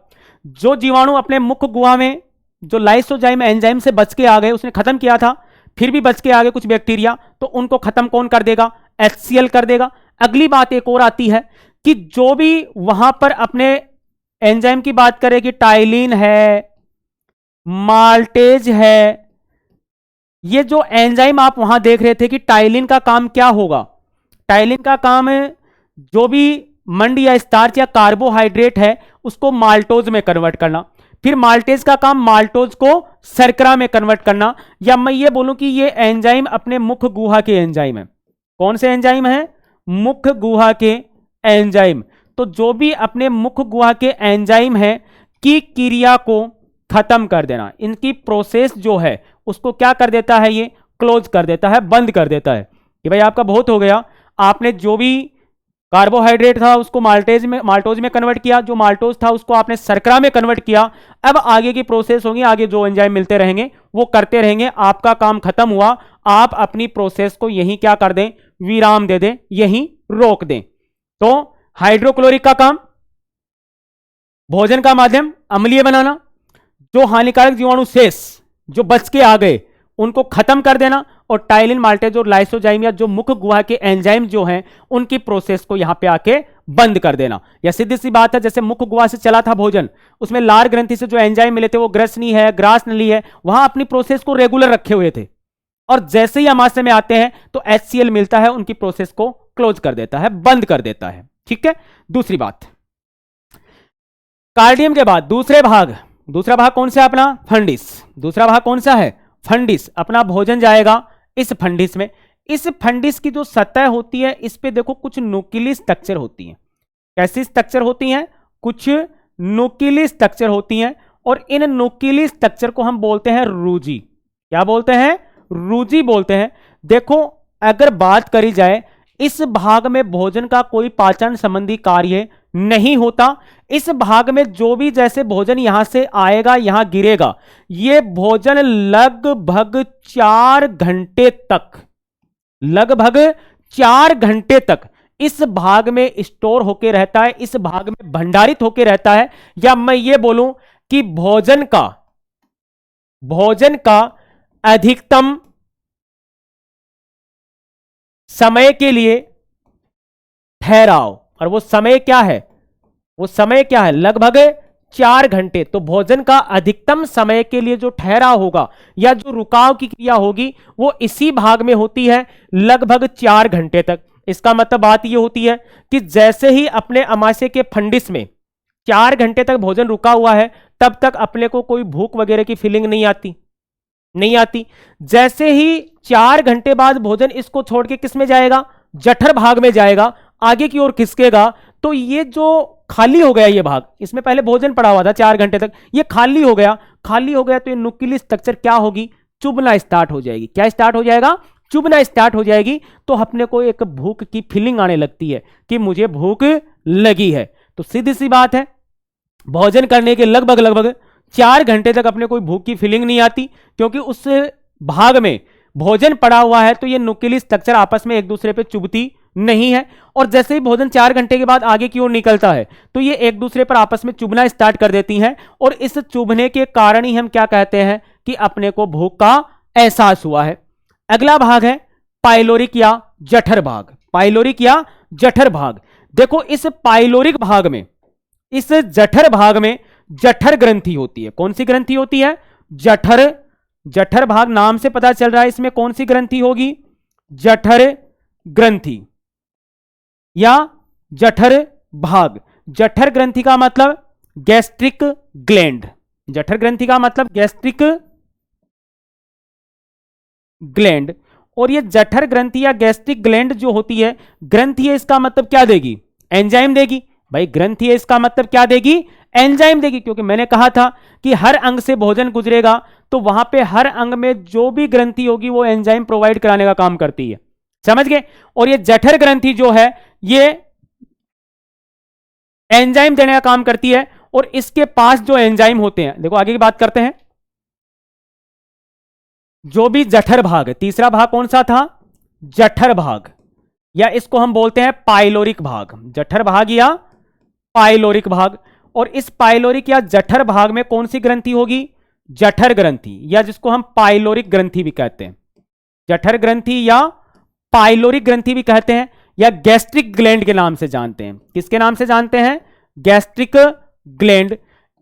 जो जीवाणु अपने मुख गुहा में जो लाइसोजाइम एंजाइम से बच के आ गए, उसने खत्म किया था, फिर भी बच के आ गए कुछ बैक्टीरिया, तो उनको खत्म कौन कर देगा? HCl कर देगा। अगली बात एक और आती है कि जो भी वहां पर अपने एंजाइम की बात करें कि टाइलिन है, माल्टेज है, ये जो एंजाइम आप वहां देख रहे थे कि टाइलिन का काम क्या होगा? टाइलिन का काम जो भी मंड या स्टार्च या कार्बोहाइड्रेट है उसको माल्टोज में कन्वर्ट करना, फिर माल्टेज का काम माल्टोज को शर्करा में कन्वर्ट करना। या मैं ये बोलूं कि ये एंजाइम अपने मुख गुहा के एंजाइम है। कौन से एंजाइम है? मुख गुहा के एंजाइम। तो जो भी अपने मुख गुहा के एंजाइम है की क्रिया को खत्म कर देना, इनकी प्रोसेस जो है उसको क्या कर देता है? ये क्लोज कर देता है, बंद कर देता है कि भाई आपका बहुत हो गया, आपने जो भी कार्बोहाइड्रेट था उसको माल्टोज में कन्वर्ट किया, जो माल्टोज था उसको आपने शर्करा में कन्वर्ट किया। अब आगे की प्रोसेस होगी, आगे जो एंजाइम मिलते रहेंगे वो करते रहेंगे, आपका काम खत्म हुआ, आप अपनी प्रोसेस को यहीं क्या कर दें? विराम दे दें, यहीं रोक दें। तो हाइड्रोक्लोरिक का काम भोजन का माध्यम अम्लीय बनाना, जो हानिकारक जीवाणु शेष जो बच के आ गए उनको खत्म कर देना, और टाइलिन माल्टेज और लाइसोजाइम या जो मुख्य गुहा के एंजाइम जो हैं उनकी प्रोसेस को यहां पे आके बंद कर देना। यह सीधी सी बात है, जैसे मुख्य गुहा से चला था भोजन, उसमें लार ग्रंथि से जो एंजाइम मिले थे वो ग्रसनी है, ग्रास नली है, वहां अपनी प्रोसेस को रेगुलर रखे हुए थे, और जैसे ही अमाशय में आते हैं तो HCl मिलता है, उनकी प्रोसेस को क्लोज कर देता है, बंद कर देता है। ठीक है। दूसरी बात, कार्डियम के बाद दूसरा भाग कौन सा है अपना? फंडिस। दूसरा भाग कौन सा है? फंडिस। अपना भोजन जाएगा इस फंडिस में। इस फंडिस की जो सतह होती है इस पे देखो कुछ न्यूक्लियस स्ट्रक्चर होती हैं। कैसी स्ट्रक्चर होती हैं? कुछ न्यूक्लियस स्ट्रक्चर होती हैं, और इन न्यूक्लियस स्ट्रक्चर को हम बोलते हैं रूजी। क्या बोलते हैं? रूजी बोलते हैं। देखो, अगर बात करी जाए, इस भाग में भोजन का कोई पाचन संबंधी कार्य नहीं होता। इस भाग में जो भी जैसे भोजन यहां से आएगा यहां गिरेगा, यह भोजन लगभग 4 घंटे तक इस भाग में स्टोर होके रहता है, इस भाग में भंडारित होके रहता है। या मैं ये बोलूं कि भोजन का अधिकतम समय के लिए ठहराव, और वो समय क्या है? लगभग 4 घंटे। तो भोजन का अधिकतम समय के लिए जो ठहराव होगा या जो रुकाव की क्रिया होगी वो इसी भाग में होती है, लगभग 4 घंटे तक। इसका मतलब बात ये होती है कि जैसे ही अपने अमाशय के फंडिस में 4 घंटे तक भोजन रुका हुआ है, तब तक अपने को कोई भूख वगैरह की फीलिंग नहीं आती। जैसे ही 4 घंटे बाद भोजन इसको छोड़ के किस में जाएगा? जठर भाग में जाएगा, आगे की ओर खिसकेगा, तो ये जो खाली हो गया ये भाग, इसमें पहले भोजन पड़ा हुआ था 4 घंटे तक, ये खाली हो गया तो ये न्यूक्लियस स्ट्रक्चर क्या होगी? चुभना स्टार्ट हो जाएगी। क्या स्टार्ट हो जाएगा? चुभना स्टार्ट हो जाएगी। तो अपने को एक भूख की फीलिंग आने लगती है कि मुझे भूख लगी है। तो सीधी सी बात है, भोजन करने के लगभग 4 घंटे तक अपने कोई भूख की फीलिंग नहीं आती, क्योंकि उस भाग में भोजन पड़ा हुआ है, तो ये न्यूक्लियस स्ट्रक्चर आपस में एक दूसरे पे चुभती नहीं है। और जैसे ही भोजन 4 घंटे के बाद आगे की ओर निकलता है, तो ये एक दूसरे पर आपस में चुभना स्टार्ट कर देती हैं, और इस चुभने के कारण ही हम क्या कहते हैं कि अपने को भूख का एहसास हुआ है। अगला भाग है पाइलोरिक या जठर भाग। देखो, इस पाइलोरिक भाग में, इस जठर भाग में जठर ग्रंथि होती है। कौन सी ग्रंथि होती है? जठर भाग, नाम से पता चल रहा है इसमें कौन सी ग्रंथि होगी? जठर ग्रंथि या जठर भाग। जठर ग्रंथि का मतलब गैस्ट्रिक ग्लैंड। जठर ग्रंथि का मतलब गैस्ट्रिक ग्लैंड। और ये जठर ग्रंथि या गैस्ट्रिक ग्लैंड जो होती है, ग्रंथि है, इसका मतलब क्या देगी? एंजाइम देगी। भाई, ग्रंथि है, इसका मतलब क्या देगी? एंजाइम देगी। क्योंकि मैंने कहा था कि हर अंग से भोजन गुजरेगा, तो वहां पे हर अंग में जो भी ग्रंथि होगी वो एंजाइम प्रोवाइड कराने का काम करती है। समझ गए? और ये जठर ग्रंथि जो है ये एंजाइम देने का काम करती है, और इसके पास जो एंजाइम होते हैं, देखो आगे की बात करते हैं। जो भी जठर भाग है, तीसरा भाग कौन सा था? जठर भाग, या इसको हम बोलते हैं पाइलोरिक भाग। जठर भाग या पाइलोरिक भाग। और इस पाइलोरिक या जठर भाग में कौन सी ग्रंथि होगी? जठर ग्रंथि, या जिसको हम पाइलोरिक ग्रंथि भी कहते हैं। जठर ग्रंथि या पाइलोरिक ग्रंथि भी कहते हैं, या गैस्ट्रिक ग्लैंड के नाम से जानते हैं। किसके नाम से जानते हैं? Gastric gland.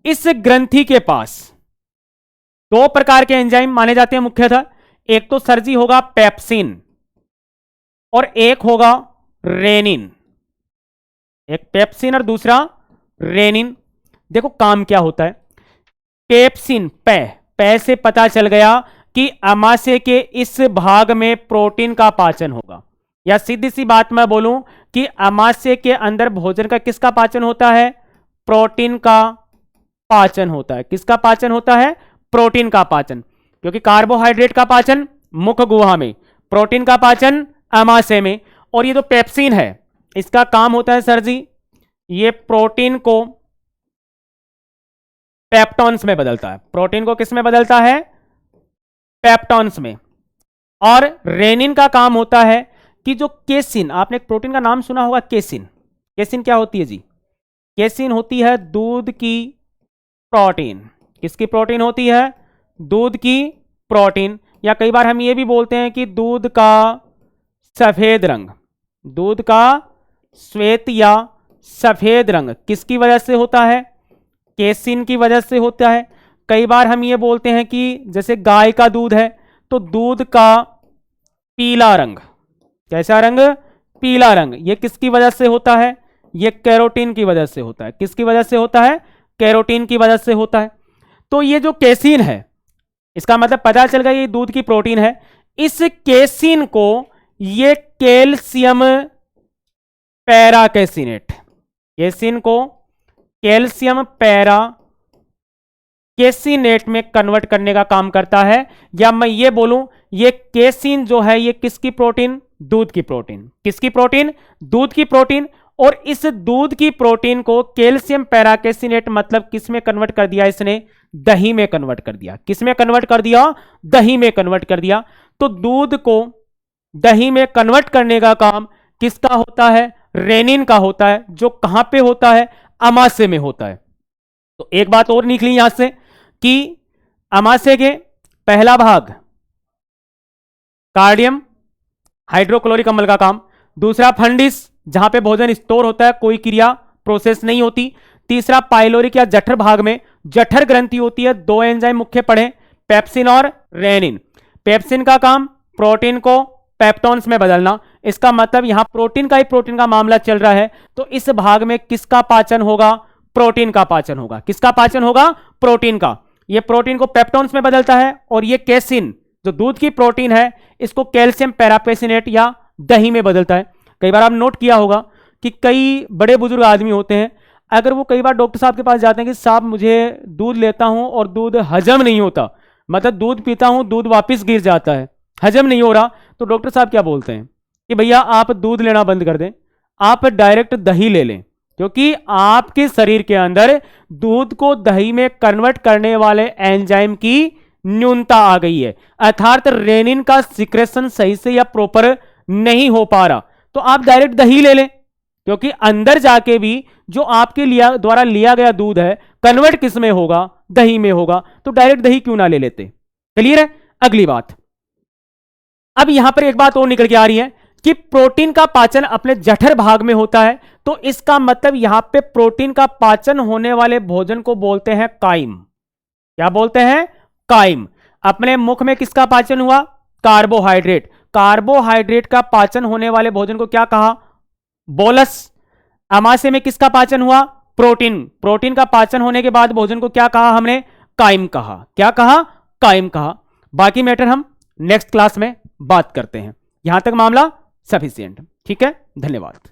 इस ग्रंथि के पास 2 प्रकार के एंजाइम माने जाते हैं मुख्यतः। एक तो सर्जी होगा पेप्सिन, और एक होगा रेनिन। एक पेप्सिन और दूसरा रेनिन। देखो काम क्या होता है। पेप्सिन, पै से पता चल गया कि अमाशय के इस भाग में प्रोटीन का पाचन होगा। या सीधी सी बात मैं बोलूं कि अमाशय के अंदर भोजन का किसका पाचन होता है? प्रोटीन का पाचन होता है। किसका पाचन होता है? प्रोटीन का पाचन। क्योंकि कार्बोहाइड्रेट का पाचन मुख गुहा में, प्रोटीन का पाचन अमाशय में। और ये जो पेप्सिन है, इसका काम होता है सर जी, ये प्रोटीन को पेप्टॉन्स में बदलता है। प्रोटीन को किस में बदलता है? पेप्टॉन्स में। और रेनिन का काम होता है कि जो केसिन, आपने एक प्रोटीन का नाम सुना होगा, केसिन। केसिन क्या होती है जी? केसीन होती है दूध की प्रोटीन। किसकी प्रोटीन होती है? दूध की प्रोटीन। या कई बार हम ये भी बोलते हैं कि दूध का सफेद रंग, दूध का श्वेत या सफेद रंग किसकी वजह से होता है? केसीन की वजह से होता है। कई बार हम ये बोलते हैं कि जैसे गाय का दूध है तो दूध का पीला रंग, कैसा रंग? पीला रंग। ये किसकी वजह से होता है? ये कैरोटीन की वजह से होता है। किसकी वजह से होता है? कैरोटीन की वजह से होता है। तो ये जो केसीन है, इसका मतलब पता चल गया ये दूध की प्रोटीन है। इस केसीन को ये कैल्शियम पैराकेसिनेट, केसीन को कैल्शियम पैरा केसीनेट में कन्वर्ट करने का काम करता है। या मैं ये बोलूं, ये केसीन जो है ये किसकी प्रोटीन? दूध की प्रोटीन। किसकी प्रोटीन? दूध की प्रोटीन। और इस दूध की प्रोटीन को कैल्शियम पैराकेसिनेट मतलब किस में कन्वर्ट कर दिया? इसने दही में कन्वर्ट कर दिया। किस में कन्वर्ट कर दिया? दही में कन्वर्ट कर दिया। तो दूध को दही में कन्वर्ट करने का काम किसका होता है? रेनिन का होता है, जो कहां पे होता है? अमाशय में होता है। तो एक बात और निकली यहां से कि अमाशय के पहला भाग कार्डियम हाइड्रोक्लोरिक अम्ल का काम, दूसरा फंडिस जहां पे भोजन स्टोर होता है, कोई क्रिया प्रोसेस नहीं होती, तीसरा पाइलोरिक या जठर भाग में जठर ग्रंथि होती है। दो एंजाइम मुख्य पढ़े, पेप्सिन और रेनिन। पेप्सिन का काम प्रोटीन को पेप्टोन्स में बदलना। इसका मतलब यहां प्रोटीन का मामला चल रहा है, तो इस भाग में किसका पाचन होगा? प्रोटीन का पाचन होगा। किसका पाचन होगा? प्रोटीन का। ये प्रोटीन को पेप्टोन्स में बदलता है और ये केसिन जो दूध की प्रोटीन है इसको कैल्शियम पैरापेसिनेट या दही में बदलता है। कई बार आप नोट किया होगा कि कई बड़े बुजुर्ग आदमी होते हैं, अगर वो कई बार डॉक्टर साहब के पास जाते हैं कि साहब मुझे दूध लेता हूं और दूध हजम नहीं होता, मतलब दूध पीता हूं दूध वापस गिर जाता है, हजम नहीं हो रहा, तो डॉक्टर साहब क्या बोलते हैं कि भैया आप दूध लेना बंद कर दें, आप डायरेक्ट दही ले लें, क्योंकि आपके शरीर के अंदर दूध को दही में कन्वर्ट करने वाले एंजाइम की न्यूनता आ गई है, अर्थात रेनिन का सिक्रेशन सही से या प्रॉपर नहीं हो पा रहा। तो आप डायरेक्ट दही ले लें, क्योंकि अंदर जाके भी जो आपके द्वारा लिया गया दूध है कन्वर्ट किस में होगा? दही में होगा। तो डायरेक्ट दही क्यों ना ले लेते? क्लियर है? अगली बात, अब यहां पर एक बात और निकल के आ रही है कि प्रोटीन का पाचन अपने जठर भाग में होता है, तो इसका मतलब यहां पे प्रोटीन का पाचन होने वाले भोजन को बोलते हैं काइम। क्या बोलते हैं? काइम। अपने मुख में किसका पाचन हुआ? कार्बोहाइड्रेट। कार्बोहाइड्रेट का पाचन होने वाले भोजन को क्या कहा? बोलस। अमाशय में किसका पाचन हुआ? प्रोटीन। प्रोटीन का पाचन होने के बाद भोजन को क्या कहा हमने? काइम कहा। क्या कहा? काइम कहा। बाकी मैटर हम नेक्स्ट क्लास में बात करते हैं। यहां तक मामला सफिशिएंट। ठीक है, धन्यवाद।